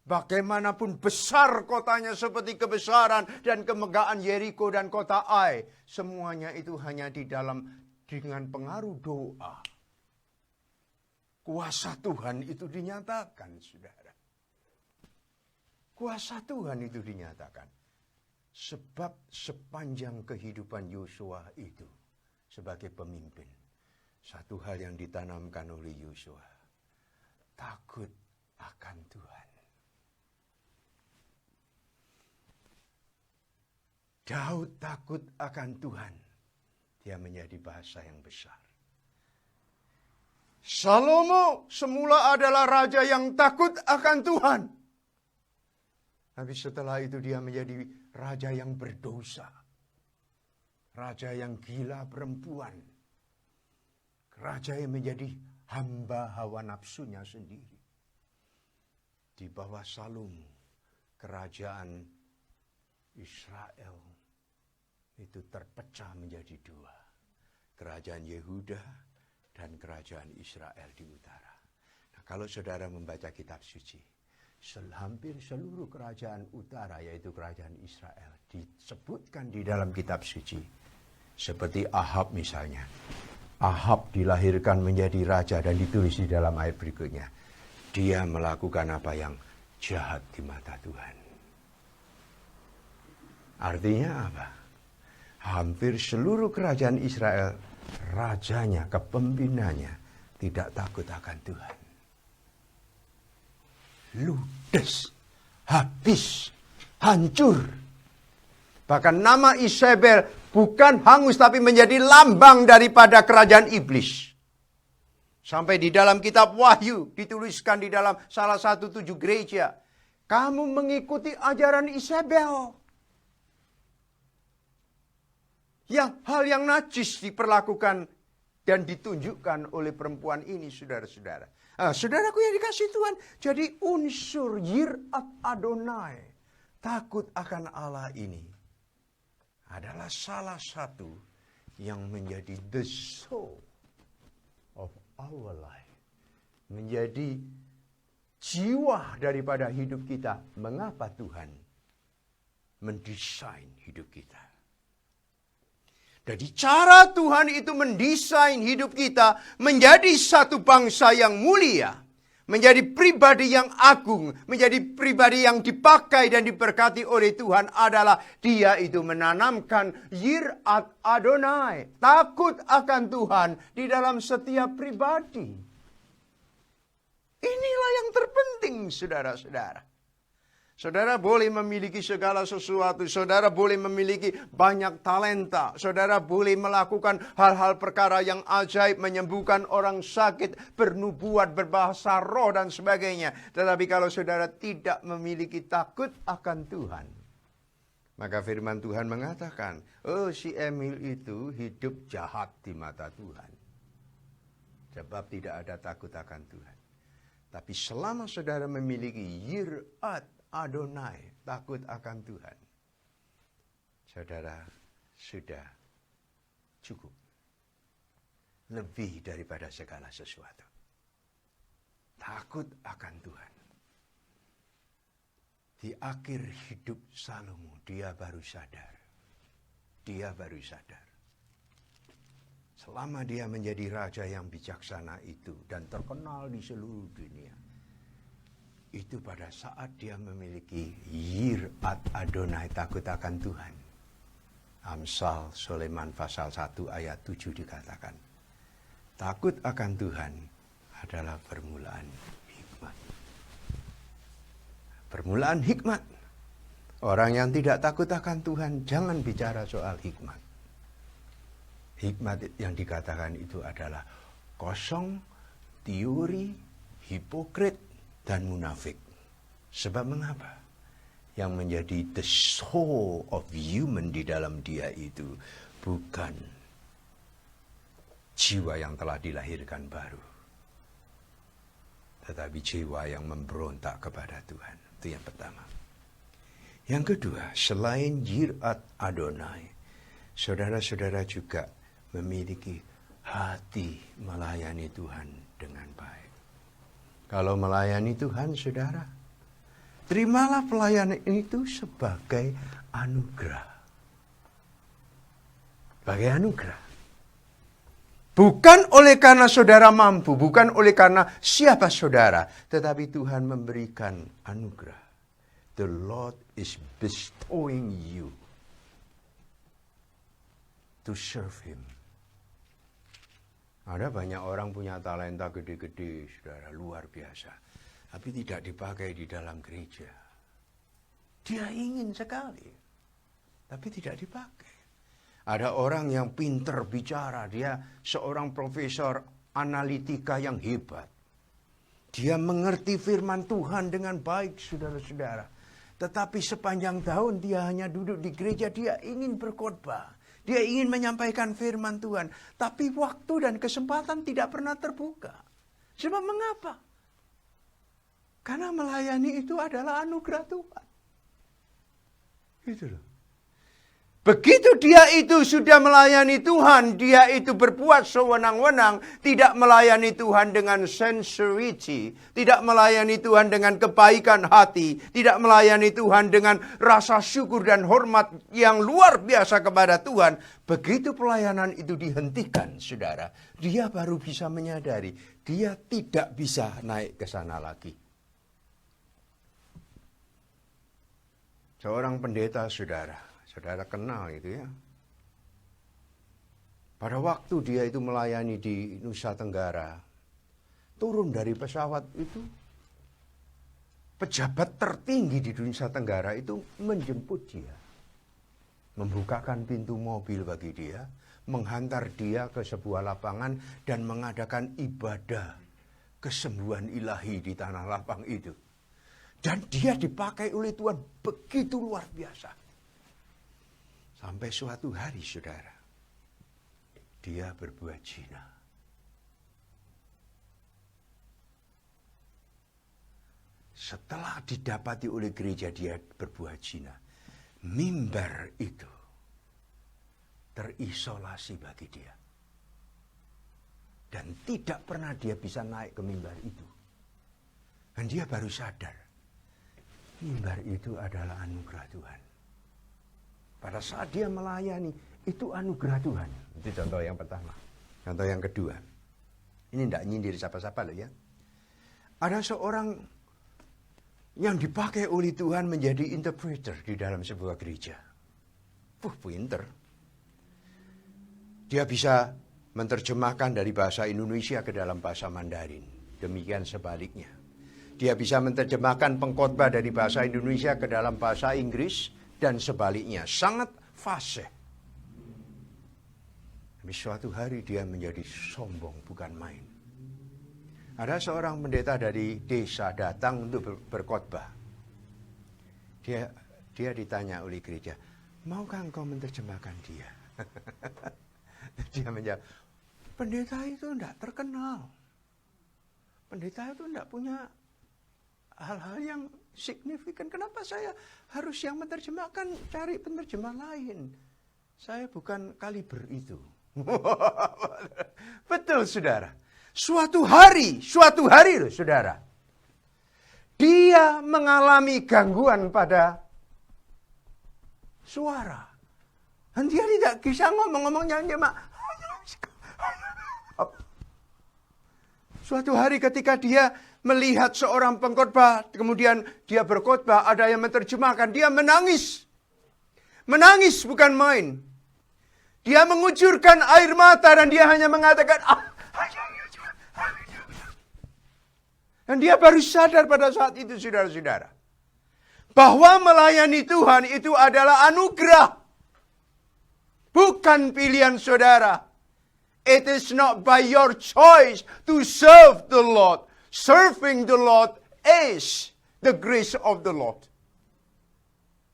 bagaimanapun besar kotanya seperti kebesaran dan kemegahan Yeriko dan kota Ai, semuanya itu hanya dengan pengaruh doa. Kuasa Tuhan itu dinyatakan, saudara. Kuasa Tuhan itu dinyatakan. Sebab sepanjang kehidupan Yosua itu sebagai pemimpin, satu hal yang ditanamkan oleh Yosua, takut akan Tuhan. Daud takut akan Tuhan. Dia menjadi bahasa yang besar. Salomo semula adalah raja yang takut akan Tuhan. Tapi setelah itu dia menjadi raja yang berdosa. Raja yang gila perempuan. Raja yang menjadi hamba hawa nafsunya sendiri. Di bawah Salomo, kerajaan Israel itu terpecah menjadi dua. Kerajaan Yehuda dan kerajaan Israel di utara. Nah, kalau saudara membaca kitab suci, hampir seluruh kerajaan utara, yaitu kerajaan Israel, disebutkan di dalam kitab suci. Seperti Ahab misalnya. Ahab dilahirkan menjadi raja dan ditulis di dalam ayat berikutnya. Dia melakukan apa yang jahat di mata Tuhan. Artinya apa? Hampir seluruh kerajaan Israel, rajanya, kepemimpinannya tidak takut akan Tuhan. Ludes, habis, hancur. Bahkan nama Isabel bukan hangus tapi menjadi lambang daripada kerajaan iblis. Sampai di dalam kitab Wahyu dituliskan di dalam salah satu 7 gereja. Kamu mengikuti ajaran Isabel. Yang hal yang najis diperlakukan dan ditunjukkan oleh perempuan ini, saudara-saudara. Saudaraku yang dikasihi Tuhan, jadi unsur Yirat Adonai, takut akan Allah ini, adalah salah satu yang menjadi the soul of our life. Menjadi jiwa daripada hidup kita. Mengapa Tuhan mendesain hidup kita? Jadi cara Tuhan itu mendesain hidup kita menjadi satu bangsa yang mulia. Menjadi pribadi yang agung. Menjadi pribadi yang dipakai dan diberkati oleh Tuhan adalah Dia itu menanamkan Yirat Adonai. Takut akan Tuhan di dalam setiap pribadi. Inilah yang terpenting, saudara-saudara. Saudara boleh memiliki segala sesuatu. Saudara boleh memiliki banyak talenta. Saudara boleh melakukan hal-hal perkara yang ajaib. Menyembuhkan orang sakit. Bernubuat, berbahasa roh dan sebagainya. Tetapi kalau saudara tidak memiliki takut akan Tuhan. Maka firman Tuhan mengatakan. Oh, si Emil itu hidup jahat di mata Tuhan. Sebab tidak ada takut akan Tuhan. Tapi selama saudara memiliki yirat Adonai, takut akan Tuhan, saudara sudah cukup. Lebih daripada segala sesuatu. Takut akan Tuhan. Di akhir hidup Salomo, dia baru sadar. Selama dia menjadi raja yang bijaksana itu dan terkenal di seluruh dunia, itu pada saat dia memiliki yirat Adonai, takut akan Tuhan. Amsal Sulaiman pasal 1 ayat 7 dikatakan, takut akan Tuhan adalah permulaan hikmat. Permulaan hikmat. Orang yang tidak takut akan Tuhan jangan bicara soal hikmat. Hikmat yang dikatakan itu adalah kosong, teori, hipokrit, dan munafik. Sebab mengapa? Yang menjadi the soul of human di dalam dia itu bukan jiwa yang telah dilahirkan baru, tetapi jiwa yang memberontak kepada Tuhan. Itu yang pertama. Yang kedua, selain yirat Adonai, saudara-saudara juga memiliki hati melayani Tuhan dengan baik. Kalau melayani Tuhan, saudara, terimalah pelayanan itu sebagai anugerah. Sebagai anugerah. Bukan oleh karena saudara mampu, bukan oleh karena siapa saudara, tetapi Tuhan memberikan anugerah. The Lord is bestowing you to serve Him. Ada banyak orang punya talenta gede-gede, saudara, luar biasa. Tapi tidak dipakai di dalam gereja. Dia ingin sekali, tapi tidak dipakai. Ada orang yang pinter bicara, dia seorang profesor analitika yang hebat. Dia mengerti firman Tuhan dengan baik, saudara-saudara. Tetapi sepanjang tahun dia hanya duduk di gereja, dia ingin berkhotbah. Dia ingin menyampaikan firman Tuhan. Tapi waktu dan kesempatan tidak pernah terbuka. Sebab mengapa? Karena melayani itu adalah anugerah Tuhan. Gitu loh. Begitu dia itu sudah melayani Tuhan, dia itu berbuat sewenang-wenang, tidak melayani Tuhan dengan sincerity, tidak melayani Tuhan dengan kebaikan hati, tidak melayani Tuhan dengan rasa syukur dan hormat yang luar biasa kepada Tuhan. Begitu pelayanan itu dihentikan, saudara, dia baru bisa menyadari, dia tidak bisa naik ke sana lagi. Seorang pendeta, saudara kenal itu ya. Pada waktu dia itu melayani di Nusa Tenggara, turun dari pesawat itu, pejabat tertinggi di Nusa Tenggara itu menjemput dia. Membukakan pintu mobil bagi dia, menghantar dia ke sebuah lapangan dan mengadakan ibadah kesembuhan ilahi di tanah lapang itu. Dan dia dipakai oleh Tuhan begitu luar biasa. Sampai suatu hari, saudara, dia berbuat zina. Setelah didapati oleh gereja dia berbuat zina, mimbar itu terisolasi bagi dia. Dan tidak pernah dia bisa naik ke mimbar itu. Dan dia baru sadar, mimbar itu adalah anugerah Tuhan. Pada saat dia melayani, itu anugerah Tuhan. Itu contoh yang pertama. Contoh yang kedua. Ini tidak nyindir siapa-siapa loh ya. Ada seorang yang dipakai oleh Tuhan menjadi interpreter di dalam sebuah gereja. Pinter. Dia bisa menerjemahkan dari bahasa Indonesia ke dalam bahasa Mandarin. Demikian sebaliknya. Dia bisa menerjemahkan pengkhotbah dari bahasa Indonesia ke dalam bahasa Inggris dan sebaliknya. Sangat fasih. Tapi suatu hari dia menjadi sombong, bukan main. Ada seorang pendeta dari desa datang untuk berkhotbah. Dia ditanya oleh gereja, maukah engkau menerjemahkan dia? Dia menjawab, pendeta itu tidak terkenal. pendeta itu tidak punya hal-hal yang signifikan. Kenapa saya harus yang menerjemahkan, cari penerjemah lain? Saya bukan kaliber itu. Betul, saudara. Suatu hari loh, saudara. Dia mengalami gangguan pada suara. Dan dia tidak bisa ngomong-ngomongnya. Suatu hari ketika dia melihat seorang pengkhotbah, kemudian dia berkhotbah, ada yang menerjemahkan, dia menangis. Menangis bukan main. Dia mengucurkan air mata dan dia hanya mengatakan, dan dia baru sadar pada saat itu, saudara-saudara, bahwa melayani Tuhan itu adalah anugerah. Bukan pilihan saudara. It is not by your choice to serve the Lord. Serving the Lord is the grace of the Lord.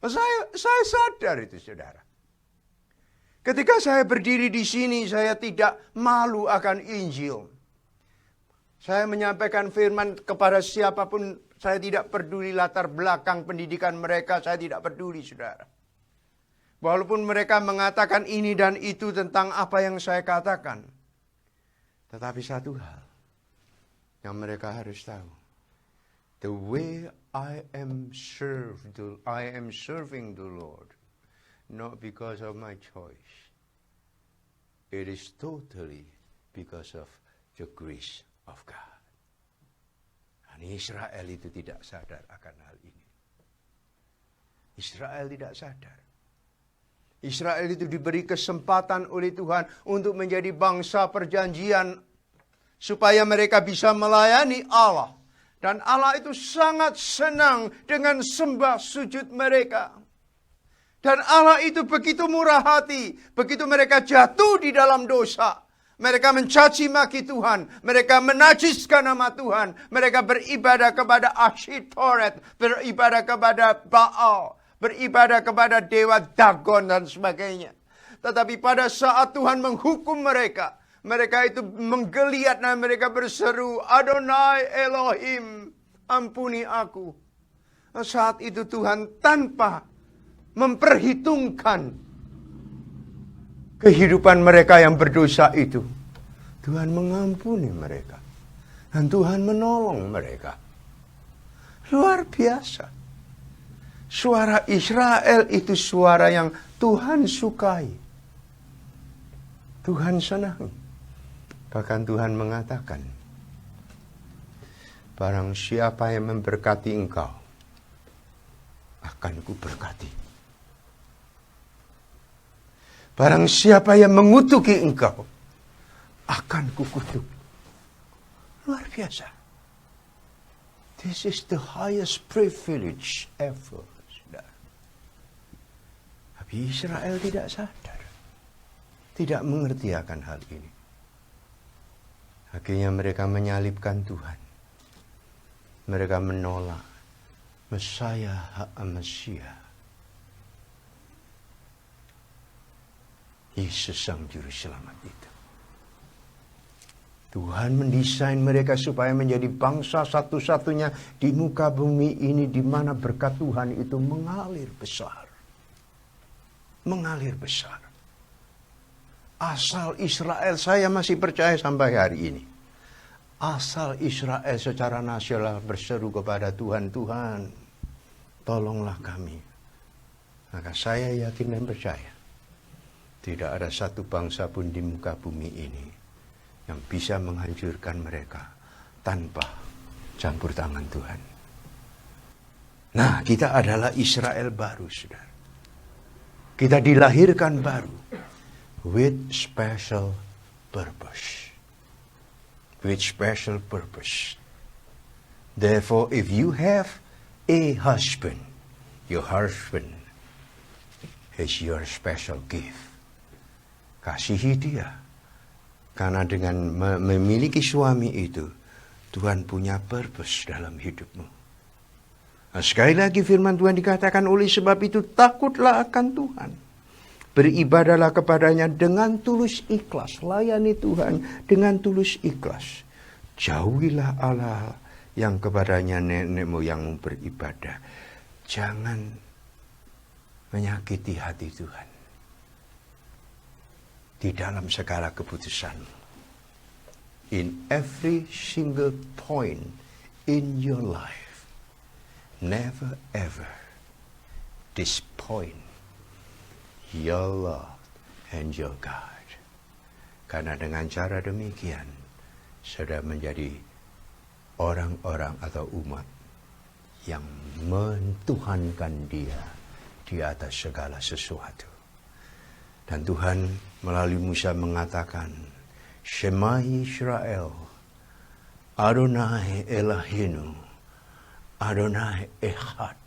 Saya sadar itu, saudara. Ketika saya berdiri di sini, saya tidak malu akan Injil. Saya menyampaikan firman kepada siapapun, saya tidak peduli latar belakang pendidikan mereka, saya tidak peduli, saudara. Walaupun mereka mengatakan ini dan itu tentang apa yang saya katakan. Tetapi satu hal yang mereka harus tahu. The way I am serving the Lord. Not because of my choice. It is totally because of the grace of God. Dan Israel itu tidak sadar akan hal ini. Israel tidak sadar. Israel itu diberi kesempatan oleh Tuhan untuk menjadi bangsa perjanjian supaya mereka bisa melayani Allah. Dan Allah itu sangat senang dengan sembah sujud mereka. Dan Allah itu begitu murah hati, begitu mereka jatuh di dalam dosa. Mereka mencaci maki Tuhan, mereka menajiskan nama Tuhan, mereka beribadah kepada Ashitoret, beribadah kepada Baal, beribadah kepada dewa Dagon dan sebagainya. Tetapi pada saat Tuhan menghukum mereka, mereka itu menggeliat dan mereka berseru, Adonai Elohim, ampuni aku. Saat itu Tuhan tanpa memperhitungkan kehidupan mereka yang berdosa itu, Tuhan mengampuni mereka. Dan Tuhan menolong mereka. Luar biasa. Suara Israel itu suara yang Tuhan sukai. Tuhan senang. Bahkan Tuhan mengatakan, barang siapa yang memberkati engkau, akan kuberkati. Barang siapa yang mengutuki engkau, akan kukutuk. Luar biasa. This is the highest privilege ever. Tapi Israel tidak sadar. Tidak mengerti akan hal ini. Akhirnya mereka menyalibkan Tuhan. Mereka menolak Messiah Mesias. Yesus Sang Juru Selamat itu. Tuhan mendesain mereka supaya menjadi bangsa satu-satunya di muka bumi ini di mana berkat Tuhan itu mengalir besar. Mengalir besar. Asal Israel, saya masih percaya sampai hari ini. Asal Israel secara nasional berseru kepada Tuhan, Tuhan, tolonglah kami. Maka saya yakin dan percaya, tidak ada satu bangsa pun di muka bumi ini yang bisa menghancurkan mereka tanpa campur tangan Tuhan. Nah, kita adalah Israel baru, saudara. Kita dilahirkan baru with special purpose. With special purpose. Therefore, if you have a husband, your husband is your special gift. Kasihi dia. Karena dengan memiliki suami itu, Tuhan punya purpose dalam hidupmu. Nah, sekali lagi firman Tuhan dikatakan, oleh sebab itu takutlah akan Tuhan. Beribadahlah kepadanya dengan tulus ikhlas. Layani Tuhan dengan tulus ikhlas. Jauhilah Allah yang kepadanya nenek moyangmu beribadah. Jangan menyakiti hati Tuhan di dalam segala keputusanmu. In every single point in your life, never ever disappoint your Lord and your God. Karena dengan cara demikian, sudah menjadi orang-orang atau umat yang mentuhankan Dia di atas segala sesuatu. Dan Tuhan melalui Musa mengatakan, Shema Yisrael, Adonai Elohenu, Adonai Echad.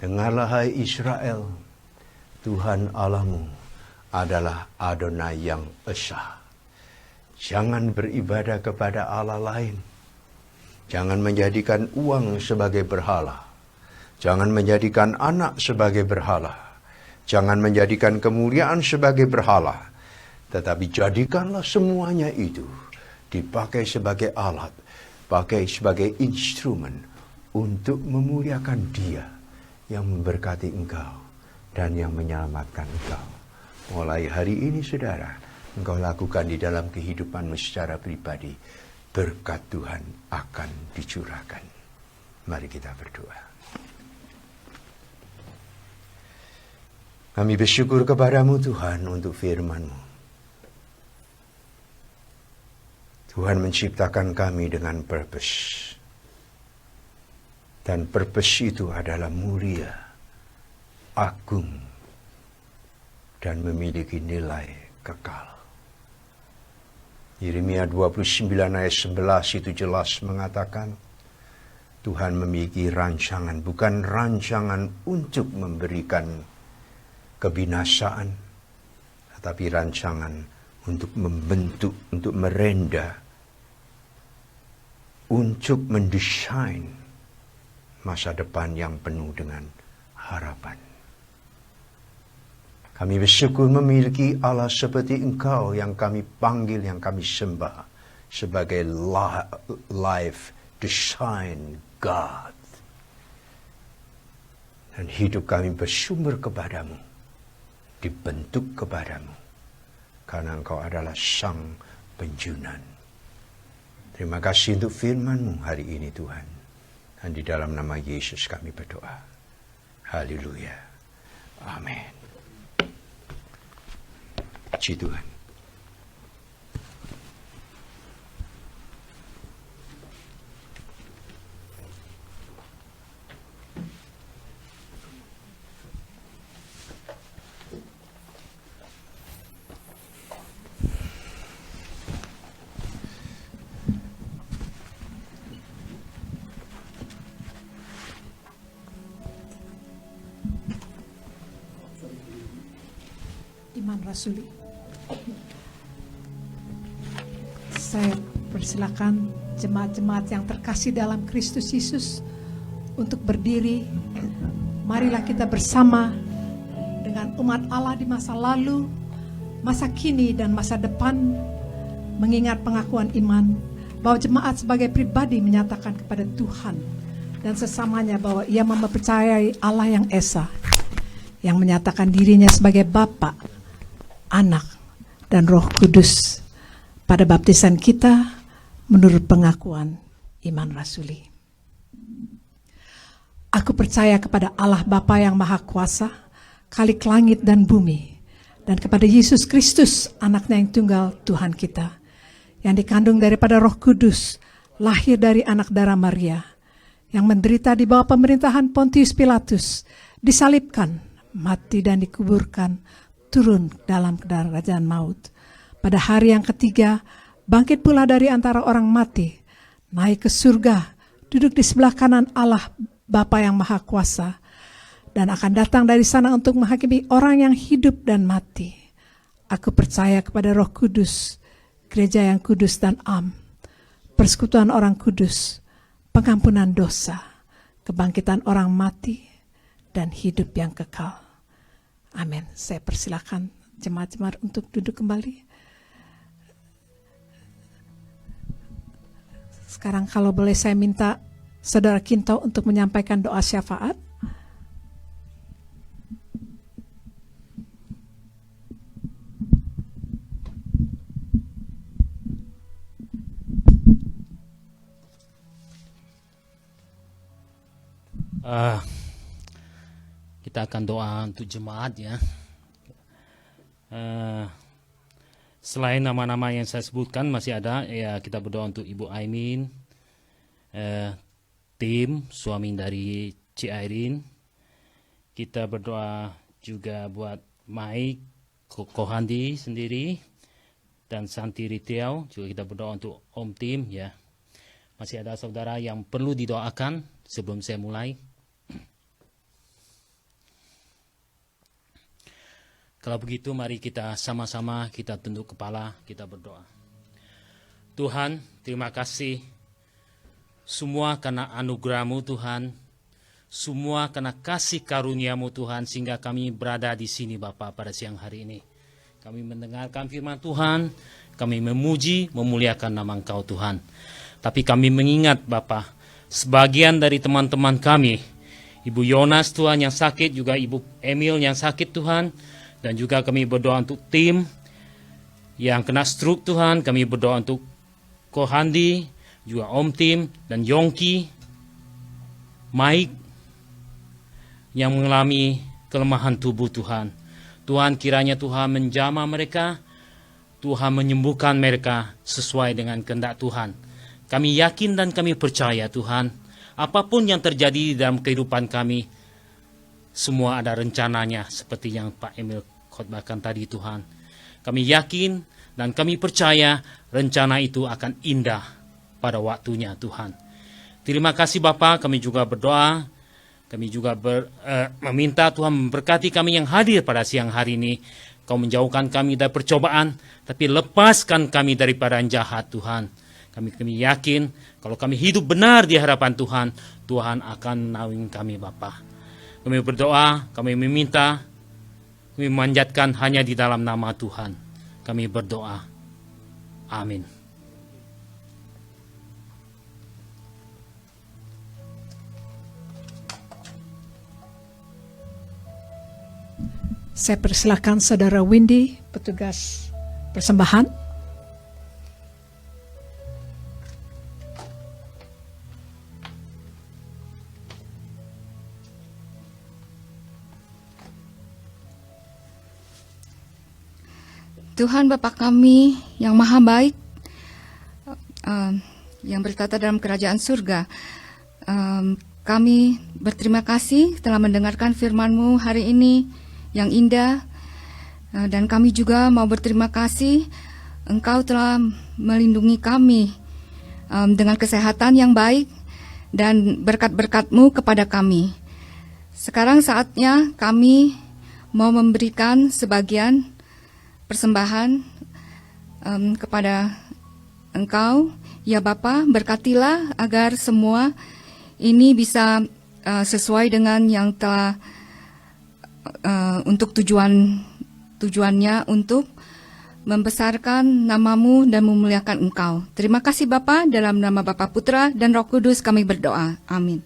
Dengarlah hai Israel, Tuhan Allahmu adalah Adonai yang esa. Jangan beribadah kepada Allah lain. Jangan menjadikan uang sebagai berhala. Jangan menjadikan anak sebagai berhala. Jangan menjadikan kemuliaan sebagai berhala. Tetapi jadikanlah semuanya itu dipakai sebagai alat, pakai sebagai instrumen untuk memuliakan Dia yang memberkati engkau dan yang menyelamatkan engkau. Mulai hari ini saudara, engkau lakukan di dalam kehidupanmu secara pribadi, berkat Tuhan akan dicurahkan. Mari kita berdoa. Kami bersyukur kepadamu Tuhan untuk firman-Mu. Tuhan menciptakan kami dengan purpose. Dan purpose itu adalah mulia, agung, dan memiliki nilai kekal. Yeremia 29 ayat 11 itu jelas mengatakan, Tuhan memiliki rancangan, bukan rancangan untuk memberikan kebinasaan, tetapi rancangan untuk membentuk, untuk merenda, untuk mendesain masa depan yang penuh dengan harapan. Kami bersyukur memiliki Allah seperti Engkau yang kami panggil, yang kami sembah sebagai life design God. Dan hidup kami bersumber kepadamu, dibentuk kepadamu, karena Engkau adalah Sang Penjunan. Terima kasih untuk firman-Mu hari ini Tuhan. Dan di dalam nama Yesus kami berdoa. Haleluya. Amin. Puji Tuhan. Iman Rasuli. Saya persilakan jemaat-jemaat yang terkasih dalam Kristus Yesus untuk berdiri. Marilah kita bersama dengan umat Allah di masa lalu, masa kini, dan masa depan, mengingat pengakuan iman bahwa jemaat sebagai pribadi menyatakan kepada Tuhan dan sesamanya bahwa ia mempercayai Allah yang Esa, yang menyatakan dirinya sebagai Bapa, Anak, dan Roh Kudus pada baptisan kita menurut pengakuan iman rasuli. Aku percaya kepada Allah Bapa yang Maha Kuasa, Khalik langit dan bumi, dan kepada Yesus Kristus, Anaknya yang tunggal Tuhan kita, yang dikandung daripada Roh Kudus, lahir dari anak darah Maria, yang menderita di bawah pemerintahan Pontius Pilatus, disalibkan, mati dan dikuburkan, turun dalam kerajaan maut. Pada hari yang ketiga, bangkit pula dari antara orang mati, naik ke surga, duduk di sebelah kanan Allah Bapa yang Maha Kuasa, dan akan datang dari sana untuk menghakimi orang yang hidup dan mati. Aku percaya kepada Roh Kudus, gereja yang kudus dan am, persekutuan orang kudus, pengampunan dosa, kebangkitan orang mati, dan hidup yang kekal. Amin. Saya persilakan jemaat-jemaat untuk duduk kembali. Sekarang kalau boleh saya minta Saudara Kinto untuk menyampaikan doa syafaat. Kita akan doa untuk jemaat ya. Selain nama-nama yang saya sebutkan masih ada ya, kita berdoa untuk Ibu Aimin, tim suami dari Cik Airin. Kita berdoa juga buat Mike Kohandi sendiri dan Santi Ritiau. Juga kita berdoa untuk Om Tim ya. Masih ada saudara yang perlu didoakan sebelum saya mulai. Kalau begitu mari kita sama-sama kita tunduk kepala, kita berdoa. Tuhan, terima kasih semua karena anugerah-Mu Tuhan, semua karena kasih karunia-Mu Tuhan, sehingga kami berada di sini Bapa pada siang hari ini. Kami mendengarkan firman Tuhan, kami memuji, memuliakan nama Engkau Tuhan. Tapi kami mengingat Bapa, sebagian dari teman-teman kami, Ibu Yonas Tuhan yang sakit, juga Ibu Emil yang sakit Tuhan, dan juga kami berdoa untuk tim yang kena stroke Tuhan. Kami berdoa untuk Kohandi, juga Om Tim dan Yongki, Mike yang mengalami kelemahan tubuh Tuhan. Tuhan kiranya Tuhan menjamah mereka, Tuhan menyembuhkan mereka sesuai dengan kehendak Tuhan. Kami yakin dan kami percaya Tuhan, apapun yang terjadi dalam kehidupan kami, semua ada rencananya seperti yang Pak Emil khotbahkan tadi Tuhan. Kami yakin dan kami percaya rencana itu akan indah pada waktunya Tuhan. Terima kasih Bapa, kami juga berdoa, kami juga meminta Tuhan memberkati kami yang hadir pada siang hari ini. Kau menjauhkan kami dari percobaan, tapi lepaskan kami daripada yang jahat Tuhan. Kami yakin kalau kami hidup benar di hadapan Tuhan, Tuhan akan menaungi kami Bapa. Kami berdoa, kami meminta, kami memanjatkan hanya di dalam nama Tuhan. Kami berdoa. Amin. Saya persilakan Saudara Windy, petugas persembahan. Tuhan Bapa kami yang maha baik, yang bertata dalam kerajaan surga, kami berterima kasih telah mendengarkan firman-Mu hari ini yang indah, dan kami juga mau berterima kasih Engkau telah melindungi kami dengan kesehatan yang baik dan berkat-berkat-Mu kepada kami. Sekarang saatnya kami mau memberikan sebagian persembahan kepada Engkau. Ya Bapa, berkatilah agar semua ini bisa sesuai dengan yang telah untuk tujuannya untuk membesarkan nama-Mu dan memuliakan Engkau. Terima kasih Bapa, dalam nama Bapa, Putra, dan Roh Kudus kami berdoa. Amin.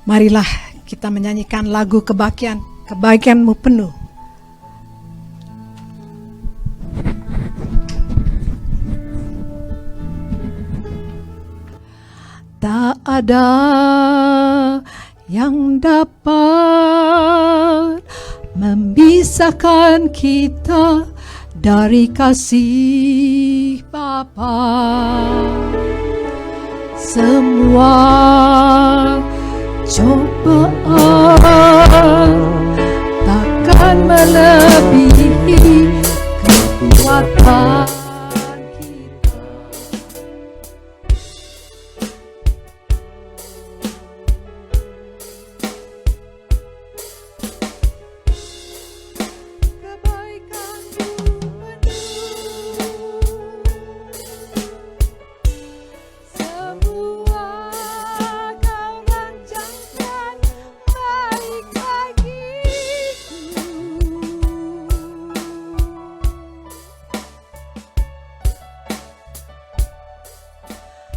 Marilah kita menyanyikan lagu kebaikan-Mu penuh. Tak ada yang dapat memisahkan kita dari kasih Bapa. Semua cobaan takkan melebihi kekuatan kita. Semua kau rancangkan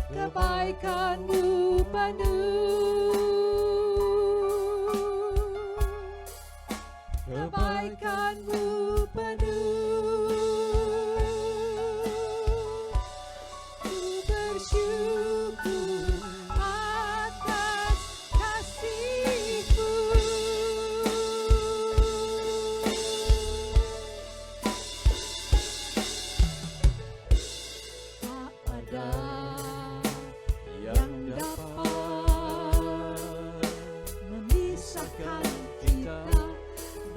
kebaikan-Mu penuh, kebaikan-Mu penuh. Ku bersyukur atas kasih-Mu. Tak ada yang dapat memisahkan kita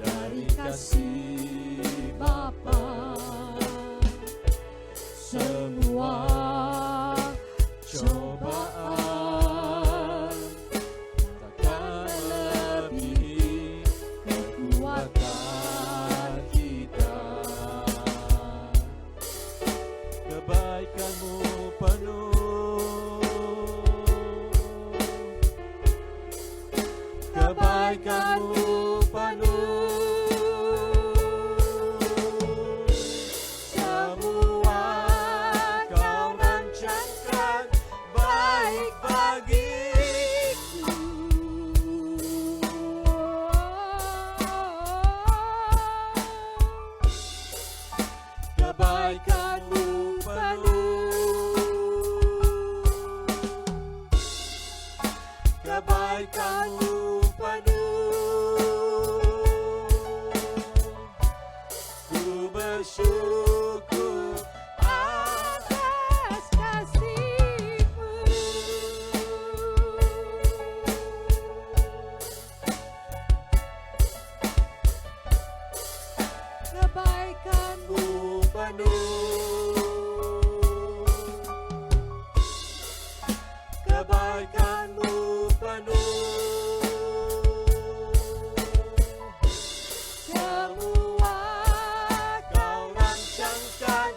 dari kasih Bapa. Semua cobaan takkan melebihi kekuatan kita. Kebaikan-Mu penuh, kebaikan-Mu penuh. Semua Kau rancangkan baik bagiku. Kebaikan-Mu penuh, kebaikan-Mu penuh. Ku bersyukur Atas kasih-Mu. Kebaikan-Mu penuh, kebaikan-Mu penuh. semua Kau rancangkan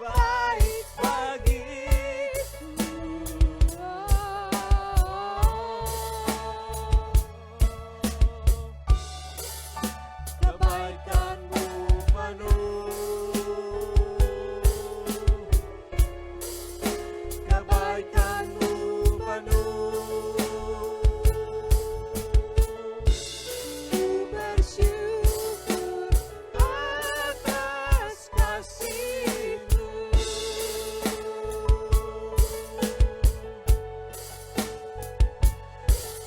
baik bagiku. Kebaikan-Mu penuh, kebaikan-Mu penuh. Ku bersyukur atas kasih-Mu.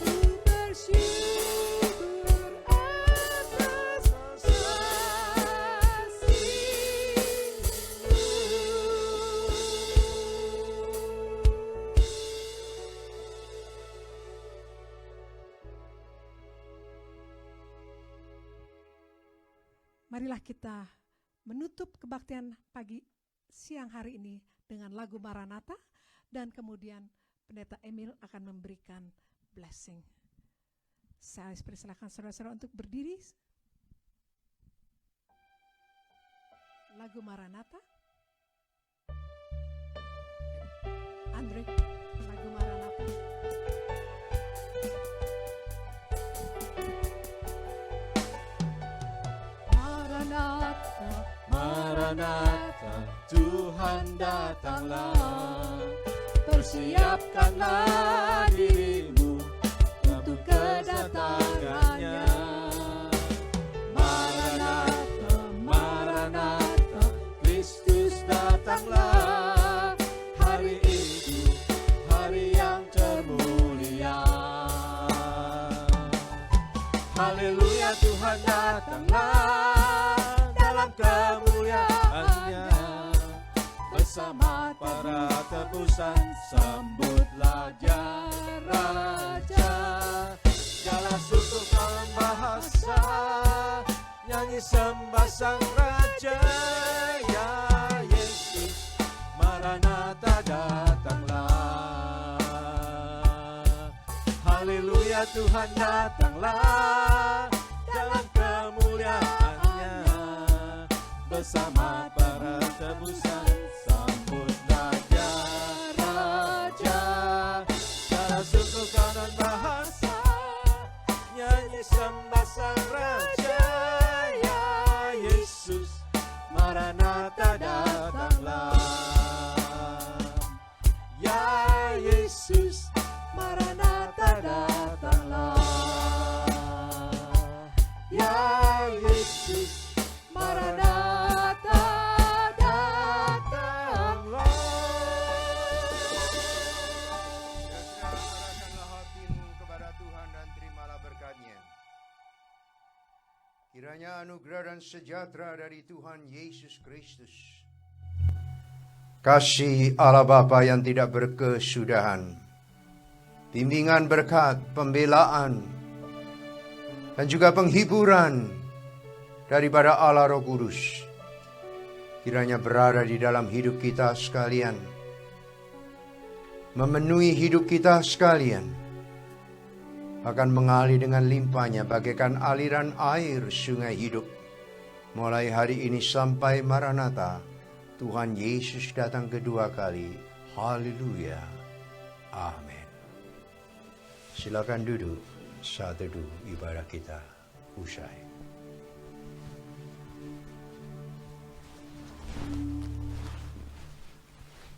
Ku bersyukur atas kasih-Mu. Marilah kita menutup kebaktian pagi siang hari ini dengan lagu Maranatha, dan kemudian Pendeta Emil akan memberikan blessing. Saya persilakan saudara-saudara untuk berdiri. Lagu Maranatha. Andre, lagu Maranatha. Maranatha, Maranatha, Tuhan datanglah. Persiapkanlah dirimu untuk kedatangannya. Maranatha, Maranatha, Kristus datanglah. Hari itu, hari yang termulia. Haleluya, Tuhan datanglah dalam kemuliaan-Nya. Bersama para tebusan sambutlah Dia Raja. Jala suku kaum bahasa, nyanyi sembah Sang Raja. Ya Yesus, Maranatha datanglah. Haleluya, Tuhan datanglah dalam kemuliaan-Nya. Bersama para tebusan sambutlah Dia Raja. Jala suku kanan bahasa, nyanyi sembah Sang Raja. Ya Yesus, Maranatha datanglah. Ya Yesus, Maranatha datanglah. Ya Yesus, Maranatha datanglah. Serahkanlah hatimu kepada Tuhan dan terimalah berkat-Nya. Kiranya anugerah dan sejahtera dari Tuhan Yesus Kristus, kasih Allah Bapa yang tidak berkesudahan, bimbingan berkat, pembelaan, dan juga penghiburan daripada Allah Roh Kudus, kiranya berada di dalam hidup kita sekalian, memenuhi hidup kita sekalian, akan mengalir dengan limpahnya bagaikan aliran air sungai hidup, mulai hari ini sampai Maranatha, Tuhan Yesus datang kedua kali. Haleluya. Amin. Silakan duduk saat teduh ibadah kita usai.